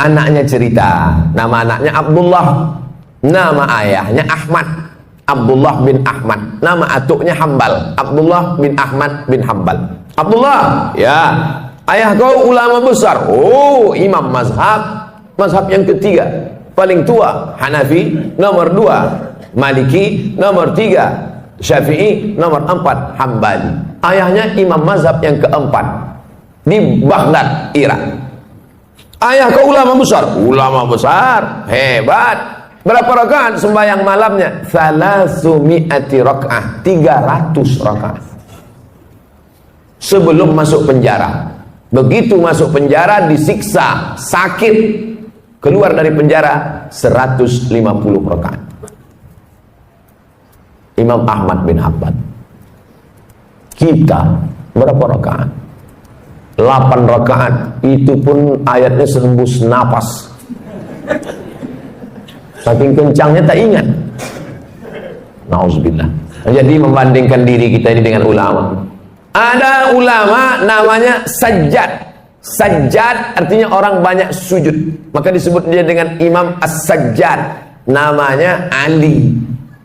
Speaker 1: Anaknya cerita. Nama anaknya Abdullah. Nama ayahnya Ahmad. Abdullah bin Ahmad. Nama atuknya Hambal. Abdullah bin Ahmad bin Hambal. Abdullah, ya, ayah kau ulama besar. Oh, imam mazhab. Mazhab yang ketiga, paling tua, Hanafi. Nomor 2 Maliki. Nomor 3 Syafi'i. Nomor 4 Hambali. Ayahnya imam mazhab yang keempat di Baghdad, Irak. Ayah kau ulama besar. Ulama besar, hebat. Berapa rakaat sembahyang malamnya? 300 rakaat. 300 rakaat. Sebelum masuk penjara. Begitu masuk penjara disiksa, sakit. Keluar dari penjara 150 rakaat. Imam Ahmad bin Hanbal. Kita berapa rakaat? 8 rakaat. Itu pun ayatnya sembus napas. Saking kencangnya tak ingat. Nauzubillah. Jadi membandingkan diri kita ini dengan ulama. Ada ulama namanya Sajjad. Sajjad artinya orang banyak sujud. Maka disebut dia dengan Imam As-Sajjad. Namanya Ali.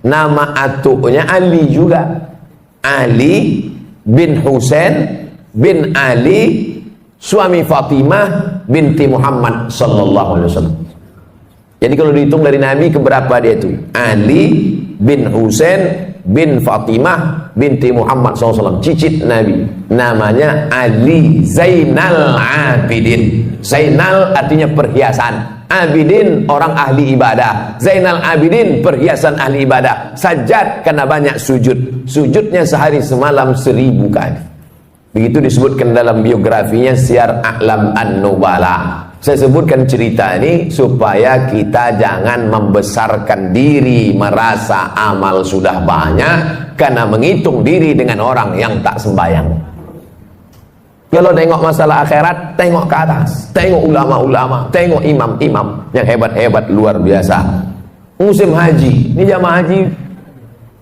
Speaker 1: Nama atuknya Ali juga. Ali bin Husain bin Ali, suami Fatimah binti Muhammad sallallahu alaihi wasallam. Jadi kalau dihitung dari Nabi keberapa dia itu? Ali bin Husain bin Fatimah binti Muhammad SAW, cicit Nabi. Namanya Ali Zainal Abidin. Zainal artinya perhiasan. Abidin orang ahli ibadah. Zainal Abidin perhiasan ahli ibadah. Sajjad karena banyak sujud. Sujudnya sehari semalam 1000 kali. Begitu disebutkan dalam biografinya Syiar A'lam An-Nubala. Saya sebutkan cerita ini supaya kita jangan membesarkan diri, merasa amal sudah banyak karena menghitung diri dengan orang yang tak sembahyang. Kalau tengok masalah akhirat, tengok ke atas, tengok ulama-ulama, tengok imam-imam yang hebat-hebat luar biasa. Musim haji, ini jamaah haji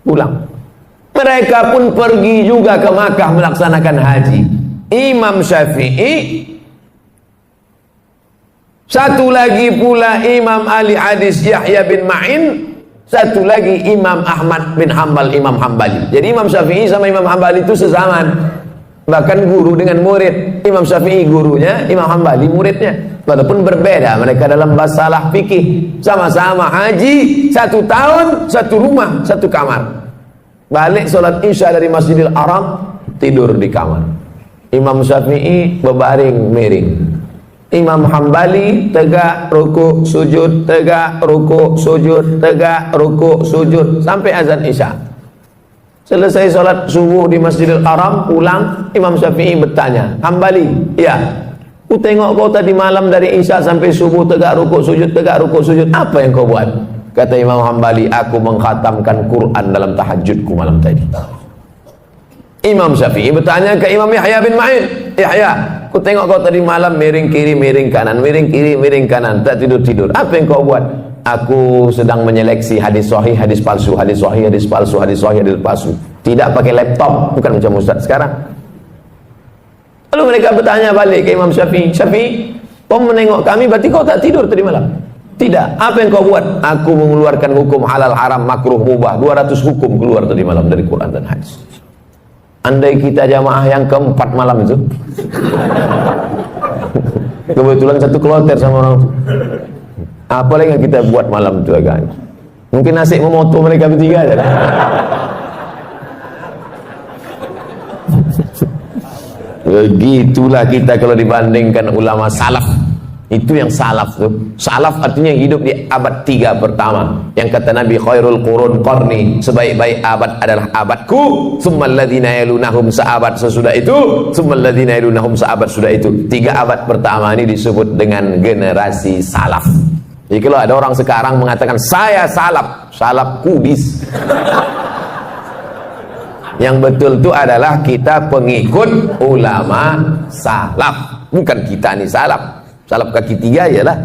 Speaker 1: pulang. Mereka pun pergi juga ke Makkah melaksanakan haji. Imam Syafi'i, satu lagi pula Imam ahli hadis Yahya bin Ma'in, satu lagi Imam Ahmad bin Hanbal, Imam Hambali. Jadi Imam Syafi'i sama Imam Hambali itu sezaman, bahkan guru dengan murid. Imam Syafi'i gurunya, Imam Hambali muridnya, walaupun berbeda mereka dalam masalah fikih. Sama-sama haji, 1 tahun, 1 rumah, 1 kamar. Balik sholat isya dari Masjidil Haram, tidur di kamar. Imam Syafi'i berbaring miring. Imam Hambali tegak rukuk sujud, tegak rukuk sujud, tegak rukuk sujud sampai azan isya. Selesai sholat subuh di Masjidil Haram, pulang, Imam Syafi'i bertanya, Hambali, ya, ku tengok kau tadi malam dari Isya sampai subuh tegak rukuk sujud, apa yang kau buat? Kata Imam Hambali, aku mengkhatamkan Quran dalam tahajudku malam tadi. Imam Syafi'i bertanya ke Imam Yahya bin Ma'in, Yahya, ku tengok kau tadi malam miring kiri, miring kanan, miring kiri, miring kanan, tak tidur-tidur, apa yang kau buat? Aku sedang menyeleksi hadis sahih, hadis palsu, hadis sahih, hadis palsu, hadis sahih, hadis palsu. Tidak pakai laptop, bukan macam Ustaz sekarang. Lalu mereka bertanya balik ke Imam Syafi'i, Syafi'i, kau menengok kami, berarti kau tak tidur tadi malam? Tidak. Apa yang kau buat? Aku mengeluarkan hukum halal, haram, makruh, mubah. 200 hukum keluar tadi malam dari Quran dan hadis. Andai kita jamaah yang keempat malam itu, kebetulan satu kloter sama orang itu, apa lagi yang kita buat malam itu agak? Mungkin asik memoto mereka bertiga aja. Begitulah kita kalau dibandingkan ulama salaf. Itu yang salaf tuh. Salaf artinya hidup di abad 3 pertama. Yang kata Nabi, khairul qurun qarni, sebaik-baik abad adalah abadku, tsummal ladzina yalunahum, seabad sesudah itu, tsummal ladzina yalunahum, seabad sudah itu. 3 abad pertama ini disebut dengan generasi salaf. Jadi kalau ada orang sekarang mengatakan saya salaf, salaf kudis. Yang betul itu adalah kita pengikut ulama salaf, bukan kita nih salaf. Salaf kaki 3 ialah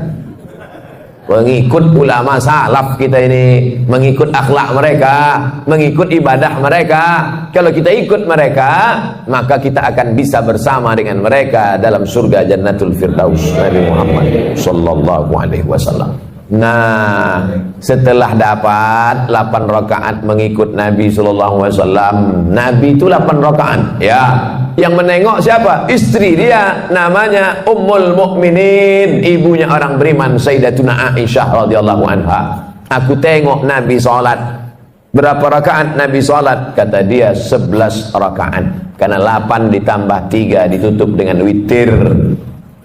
Speaker 1: pengikut ulama salaf kita ini, mengikut akhlak mereka, mengikut ibadah mereka. Kalau kita ikut mereka, maka kita akan bisa bersama dengan mereka dalam surga Jannatul Firdaus. Nabi Muhammad sallallahu alaihi wasallam. Nah, setelah dapat 8 rakaat mengikut Nabi sallallahu alaihi wasallam, Nabi itu 8 rakaat, ya. Yang menengok siapa? Istri dia, namanya Ummul Mukminin, ibunya orang beriman, Sayyidatuna Aisyah radhiyallahu anha. Aku tengok Nabi salat. Berapa rakaat Nabi salat? Kata dia 11 rakaat. Karena 8 ditambah 3 ditutup dengan witir.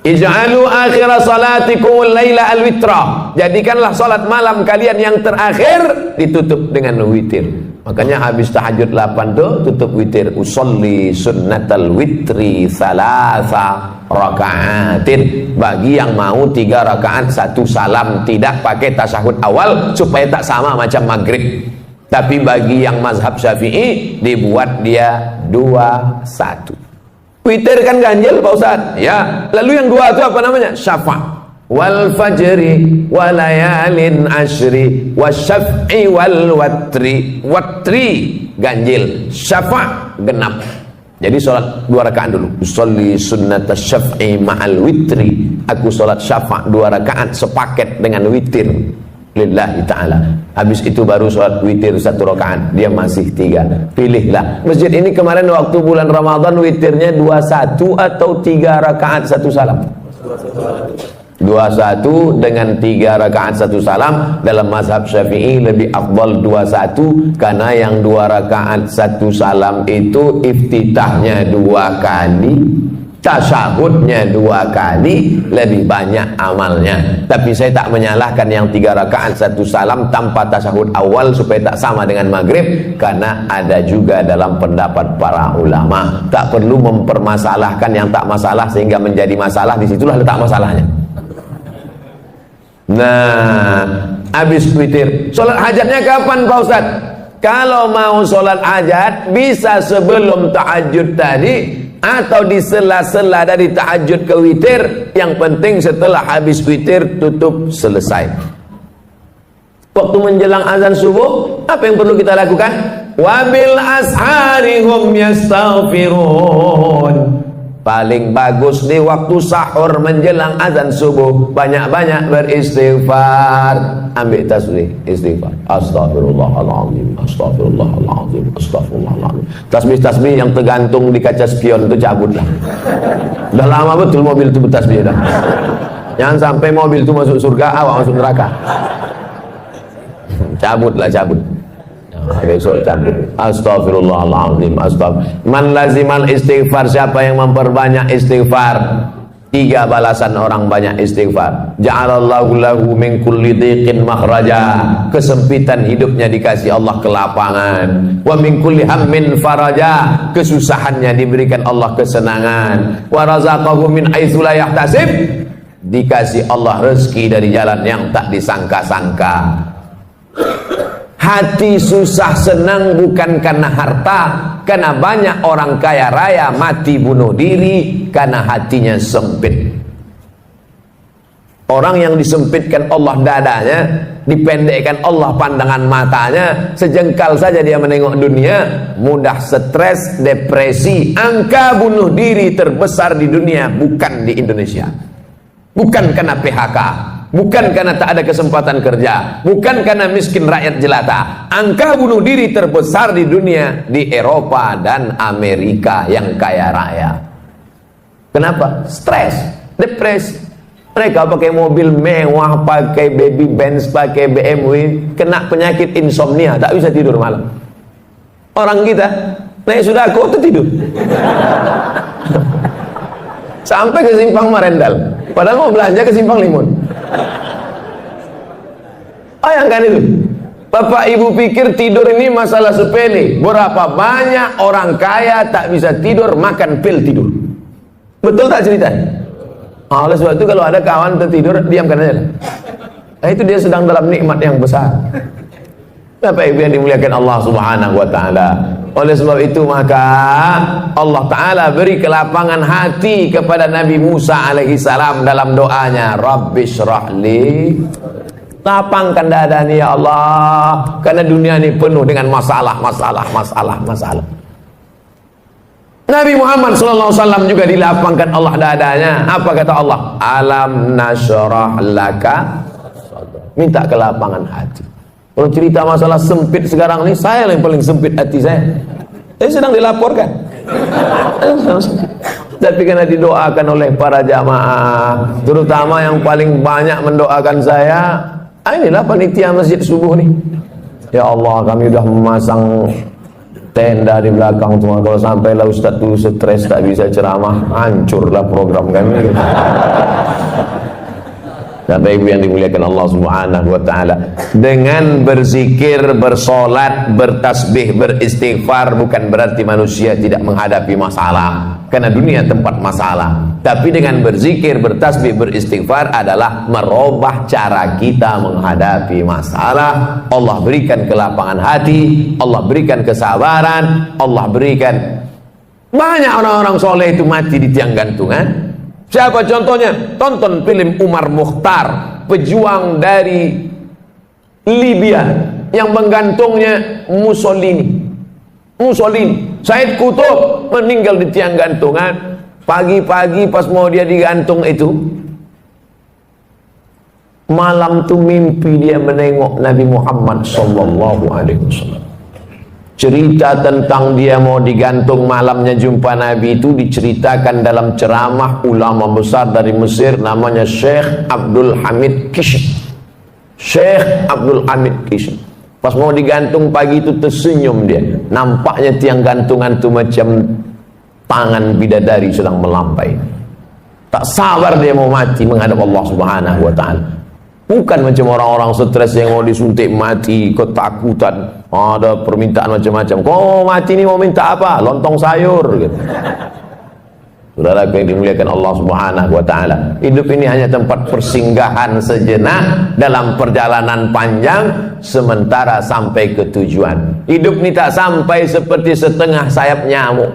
Speaker 1: Ij'alu akhir salatikum laila al-witra. Jadikanlah salat malam kalian yang terakhir ditutup dengan witir. Makanya habis tahajud 8 tu tutup witir. Usolli sunnatal witri thalatha raka'atin. Bagi yang mau 3 rakaat 1 salam, tidak pakai tasyahud awal supaya tak sama macam maghrib. Tapi bagi yang mazhab Syafi'i dibuat dia 2-1. Witir kan ganjil Pak Ustaz, ya. Lalu yang 2 itu apa namanya? Syafa'. Wal fajri walayalin ashri wasyaf'i wal watri. Watri ganjil, syafa' genap. Jadi sholat 2 rakaat dulu. Usolli sunnata syaf'i ma'al witri. Aku sholat syafa' 2 rakaat sepaket dengan witir lillahi ta'ala. Habis itu baru sholat witir 1 rakaat. Dia masih 3. Pilihlah. Masjid ini kemarin waktu bulan Ramadan witirnya 21 atau 3 rakaat 1 salam. 21 dengan 3 rakaat 1 salam. Dalam mazhab Syafi'i lebih afdal 21, karena yang 2 rakaat 1 salam itu iftitahnya 2 kali, tasyahudnya 2 kali, lebih banyak amalnya. Tapi saya tak menyalahkan yang 3 rakaat 1 salam tanpa tasyahud awal supaya tak sama dengan maghrib, karena ada juga dalam pendapat para ulama tak perlu mempermasalahkan yang tak masalah sehingga menjadi masalah. Disitulah letak masalahnya. Nah, habis witir, sholat hajatnya kapan Pak Ustaz? Kalau mau sholat hajat bisa sebelum tahajud tadi atau di sela-sela dari tahajud ke witir. Yang penting setelah habis witir tutup selesai. Waktu menjelang azan subuh, apa yang perlu kita lakukan? Wabil asharihum yastaghfirun. Paling bagus di waktu sahur menjelang azan subuh, banyak-banyak beristighfar. Ambil tasbih, istighfar. Astaghfirullahaladzim, astaghfirullahaladzim, astaghfirullahaladzim. Tasbih-tasbih yang tergantung di kaca spion itu cabutlah. Udah lama betul mobil itu bertasbih dah. Jangan sampai mobil itu masuk surga, awak masuk neraka. Cabutlah, cabut. Besok cabut. Astaghfirullahaladzim, astaghfirullah. Man lazimal istighfar, siapa yang memperbanyak istighfar, Tiga balasan orang banyak istighfar. Ja'alallahu lahu min kulli dhiqin makhraja. Kesempitan hidupnya dikasih Allah kelapangan. Wa min kulli hammin faraja. Kesusahannya diberikan Allah kesenangan. Wa razaqahu min haitsu la yahtasib. Dikasih Allah rezeki dari jalan yang tak disangka-sangka. Hati susah senang bukan karena harta, karena banyak orang kaya raya mati bunuh diri karena hatinya sempit. Orang yang disempitkan Allah dadanya, dipendekkan Allah pandangan matanya, sejengkal saja dia menengok dunia, mudah stres, depresi. Angka bunuh diri terbesar di dunia bukan di Indonesia, bukan karena PHK, bukan karena tak ada kesempatan kerja, bukan karena miskin rakyat jelata. Angka bunuh diri terbesar di dunia di Eropa dan Amerika yang kaya raya. Kenapa? Stres, depresi. Mereka pakai mobil mewah, pakai baby Benz, pakai BMW, kena penyakit insomnia, tak bisa tidur malam. Orang kita naik sudako itu tidur. Sampai ke Simpang Marendal, padahal mau belanja ke Simpang Limun. Bayangkan itu. Bapak ibu pikir tidur ini masalah sepele. Berapa banyak orang kaya tak bisa tidur, makan pil tidur. Betul tak ceritanya? Oleh sebab itu kalau ada kawan tertidur, diamkan aja. Nah, itu dia sedang dalam nikmat yang besar. Bapak ibu yang dimuliakan Allah Subhanahu wa taala. Oleh sebab itu maka Allah Ta'ala beri kelapangan hati kepada Nabi Musa alaihi salam dalam doanya, Rabbi syrahli, lapangkan dada ni ya Allah, karena dunia ini penuh dengan masalah. Nabi Muhammad SAW juga dilapangkan Allah dadanya. Apa kata Allah? Alam nasyrah laka, minta kelapangan hati. Kalau cerita masalah sempit sekarang ini, saya yang paling sempit hati saya. Saya sedang dilaporkan. Tapi karena didoakan oleh para jamaah, terutama yang paling banyak mendoakan saya, inilah panitia masjid subuh nih. Ya Allah, kami sudah memasang tenda di belakang semua. Kalau sampailah Ustadz dulu stres tak bisa ceramah, hancurlah program kami. Bapak ibu yang dimuliakan Allah Subhanahu wa taala, dengan berzikir, bersolat, bertasbih, beristighfar bukan berarti manusia tidak menghadapi masalah, karena dunia tempat masalah. Tapi dengan berzikir, bertasbih, beristighfar adalah merubah cara kita menghadapi masalah. Allah berikan kelapangan hati, Allah berikan kesabaran, Allah berikan. Banyak orang-orang soleh itu mati di tiang gantungan. Siapa contohnya? Tonton film Umar Mukhtar, pejuang dari Libya yang menggantungnya Mussolini. Said Qutb meninggal di tiang gantungan. Pagi-pagi pas mau dia digantung itu, malam tuh mimpi dia menengok Nabi Muhammad sallallahu alaihi wasallam. Cerita tentang dia mau digantung, malamnya jumpa Nabi itu diceritakan dalam ceramah ulama besar dari Mesir, namanya Syekh Abdul Hamid Kish. Syekh Abdul Hamid Kish. Pas mau digantung pagi itu tersenyum dia. Nampaknya tiang gantungan itu macam tangan bidadari sedang melampai. Tak sabar dia mau mati menghadap Allah Subhanahu wa taala. Bukan macam orang-orang stres yang mau disuntik mati, ketakutan, ada permintaan macam-macam. Kau mati ini mau minta apa? Lontong sayur gitu. Saudara yang dimuliakan Allah Subhanahu wa taala, hidup ini hanya tempat persinggahan sejenak dalam perjalanan panjang sementara sampai ke tujuan. Hidup ini tak sampai seperti setengah sayap nyamuk.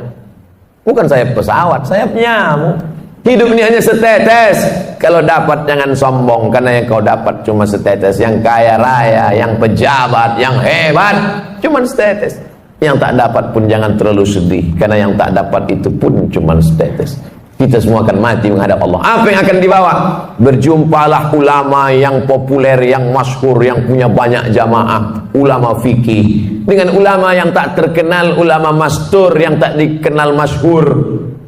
Speaker 1: Bukan sayap pesawat, sayap nyamuk. Hidup ini hanya setetes. Kalau dapat jangan sombong, karena yang kau dapat cuma setetes. Yang kaya raya, yang pejabat, yang hebat, cuma setetes. Yang tak dapat pun jangan terlalu sedih, karena yang tak dapat itu pun cuma setetes. Kita semua akan mati menghadap Allah. Apa yang akan dibawa? Berjumpalah ulama yang populer, yang masyhur, yang punya banyak jamaah, ulama fikih, dengan ulama yang tak terkenal, ulama mastur yang tak dikenal masyhur,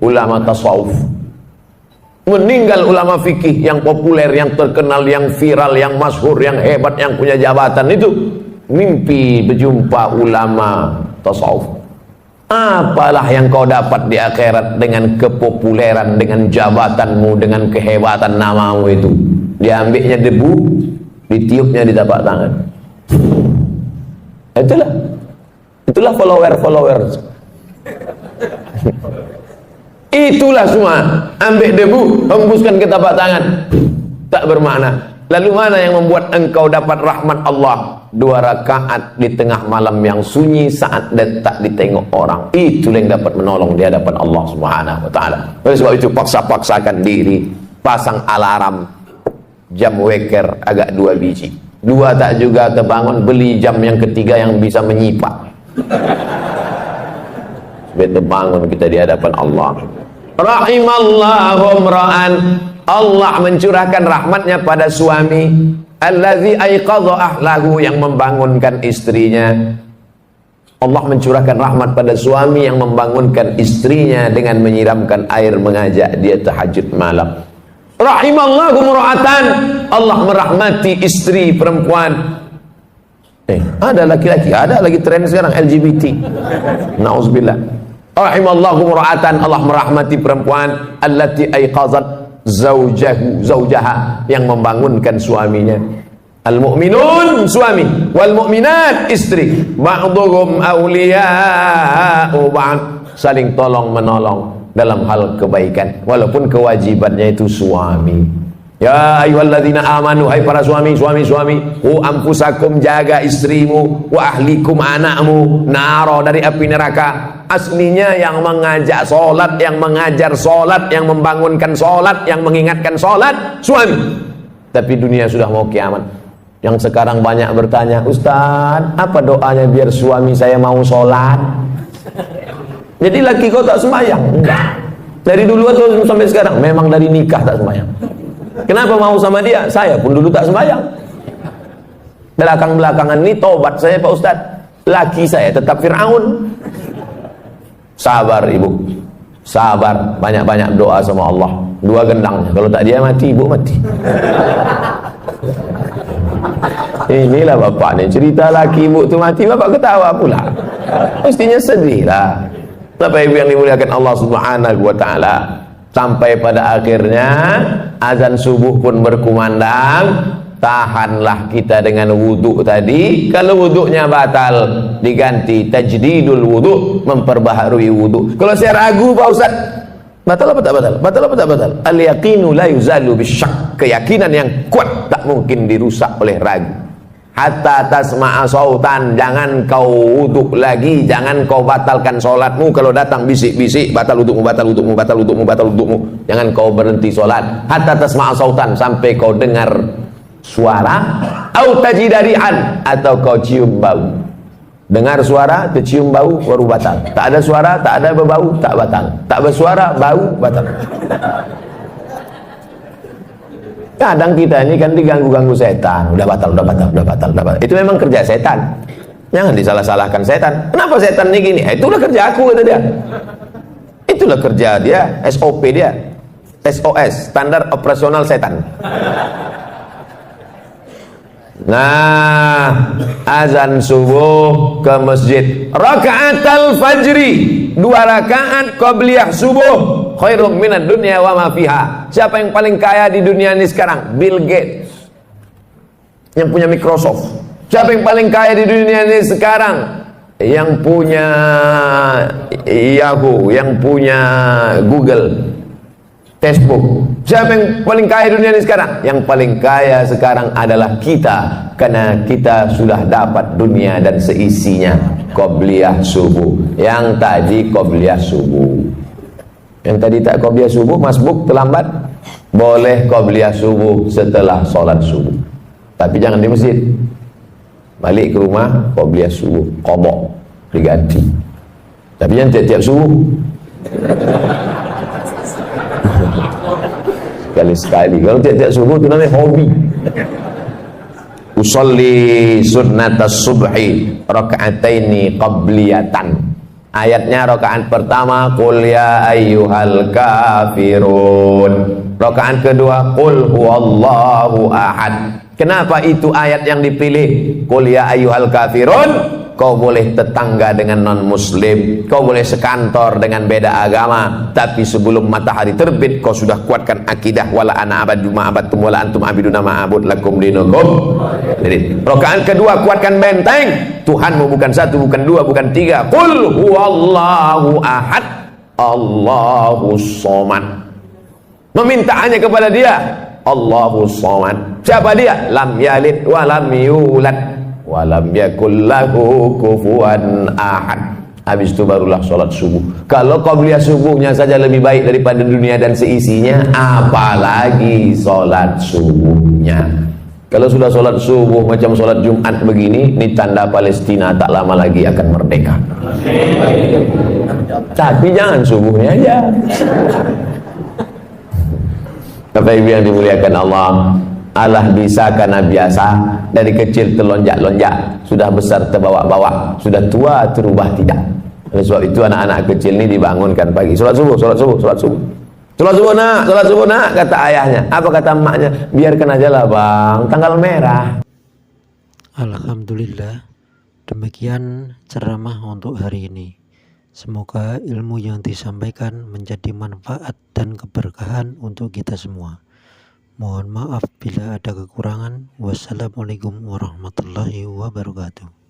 Speaker 1: ulama tasawuf. Meninggal ulama fikih yang populer, yang terkenal, yang viral, yang masyhur, yang hebat, yang punya jabatan itu, mimpi berjumpa ulama tasawuf. Apalah yang kau dapat di akhirat dengan kepopuleran, dengan jabatanmu, dengan kehebatan namamu itu? Diambilnya debu, ditiupnya di tapak tangan. Itulah follower. Itulah semua. Ambil debu, hembuskan ke tapak tangan. Tak bermakna. Lalu mana yang membuat engkau dapat rahmat Allah? 2 rakaat di tengah malam yang sunyi saat dan tak ditengok orang. Itu yang dapat menolong di hadapan Allah Subhanahu wa taala. Oleh sebab itu paksa-paksakan diri, pasang alarm, jam weker agak 2 biji. 2 tak juga terbangun, beli jam yang ketiga yang bisa menyipak. Supaya terbangun kita di hadapan Allah. Rahimallahu imra'an, Allah mencurahkan rahmatnya pada suami allazi aiqadha ahlahu, yang membangunkan istrinya. Allah mencurahkan rahmat pada suami yang membangunkan istrinya dengan menyiramkan air, mengajak dia tahajud malam. Rahimallahu imra'atan, Allah merahmati istri perempuan. Ada laki-laki, ada lagi tren sekarang LGBT. Nauzubillah. Rahimallahu imra'atan, Allah merahmati perempuan allati aiqazat zaujaha, yang membangunkan suaminya. Al-mu'minun suami, wal mu'minat istri, ba'dhum awliya'u ba'd, saling tolong menolong dalam hal kebaikan walaupun kewajibannya itu suami. Ya ayyuhalladzina amanu, hai para suami, qu anfusakum, jaga istrimu, wa ahlikum, anakmu, naro, dari api neraka. Aslinya yang mengajak solat, yang mengajar solat, yang membangunkan solat, yang mengingatkan solat, suami. Tapi dunia sudah mau kiamat. Yang sekarang banyak bertanya, Ustaz, apa doanya biar suami saya mau solat? Jadi laki kau tak sembahyang? Enggak. Dari dulu atau sampai sekarang? Memang dari nikah tak sembahyang. Kenapa mau sama dia? Saya pun dulu tak sembahyang. Belakang-belakangan ini tobat saya, Pak Ustaz. Laki saya tetap Fir'aun. Sabar ibu, sabar, banyak-banyak doa sama Allah. 2 gendangnya, kalau tak dia mati, ibu mati. Inilah bapak nih, cerita laki ibu tu mati, bapak ketawa pula. Mestinya sedih lah. Bapak ibu yang dimuliakan Allah Subhanahu wa taala, sampai pada akhirnya azan subuh pun berkumandang. Tahanlah kita dengan wudhu tadi. Kalau wudhunya batal, diganti tajdidul wudhu, memperbaharui wudhu. Kalau saya ragu Pak Ustaz, batal apa tak batal? Batal apa tak batal? Al yaqinu la yuzalu bisyak, keyakinan yang kuat tak mungkin dirusak oleh ragu. Hatta tasma'a sautan, jangan kau wudhu lagi, jangan kau batalkan solatmu. Kalau datang bisik-bisik, batal wudhumu, batal wudhumu, batal wudhumu, batal wudhumu, jangan kau berhenti solat. Hatta tasma'a sautan, sampai kau dengar suara, au tajidarian, atau kau cium bau. Dengar suara, tercium bau, baru batal. Tak ada suara, tak ada berbau, tak batal. Tak bersuara, bau, batal. Kadang kita ini kan diganggu-ganggu setan. Udah batal. Itu memang kerja setan. Jangan disalah-salahkan setan. Kenapa setan ini gini? Itulah kerja aku, kata dia. Itulah kerja dia, SOP dia. SOS, standar operasional setan. Nah, azan subuh ke masjid. Raka'atul fajri, 2 rakaat qabliyah subuh, khairum minad dunya wa ma fiha. Siapa yang paling kaya di dunia ini sekarang? Bill Gates, yang punya Microsoft. Siapa yang paling kaya di dunia ini sekarang? Yang punya Yahoo, yang punya Google, Facebook. Siapa yang paling kaya dunia ini sekarang? Yang paling kaya sekarang adalah kita, karena kita sudah dapat dunia dan seisinya. Qobliyah subuh. Yang tadi qobliyah subuh. Yang tadi tak qobliyah subuh, masbuk terlambat. Boleh qobliyah subuh setelah sholat subuh, tapi jangan di masjid. Balik ke rumah, qobliyah subuh, qadha, diganti. Tapi jangan tiap-tiap subuh. Sekali-sekali. Kalau tiap-tiap subuh itu namanya hobi. Usolli sunnatas subhi raka'ataini qabliyatan. Ayatnya rakaat pertama qul ya ayyuhal kafirun. Rakaat kedua qul huwallahu ahad. Kenapa itu ayat yang dipilih? Qul ya ayyuhal kafirun kau boleh tetangga dengan non muslim, kau boleh sekantor dengan beda agama, tapi sebelum matahari terbit kau sudah kuatkan akidah wala ana abadu ma abadtum wala antum abiduna ma abud lakum dinukum. Jadi rakaat kedua kuatkan benteng, Tuhanmu bukan satu, bukan dua, bukan tiga. Qul huwallahu ahad, Allahus somad. Meminta hanya kepada Dia, Allahus somad. Siapa Dia? Lam yalid wa lam yulad walam yakul lahu kufuwan ahad. Habis itu barulah sholat subuh. Kalau qabliyah subuhnya saja lebih baik daripada dunia dan seisinya, apalagi sholat subuhnya. Kalau sudah sholat subuh macam sholat Jumat begini, ini tanda Palestina tak lama lagi akan merdeka. Tapi jangan subuhnya aja. Bapak Ibu yang dimuliakan Allah, Allah bisa karena biasa. Dari kecil terlonjak-lonjak, sudah besar terbawa-bawa, sudah tua terubah tidak. Oleh sebab itu anak-anak kecil ini dibangunkan pagi, sholat subuh, sholat subuh, sholat subuh. Sholat subuh nak, kata ayahnya. Apa kata emaknya? Biarkan aja lah bang, tanggal merah.
Speaker 2: Alhamdulillah, demikian ceramah untuk hari ini. Semoga ilmu yang disampaikan menjadi manfaat dan keberkahan untuk kita semua. Mohon maaf bila ada kekurangan. Wassalamualaikum warahmatullahi wabarakatuh.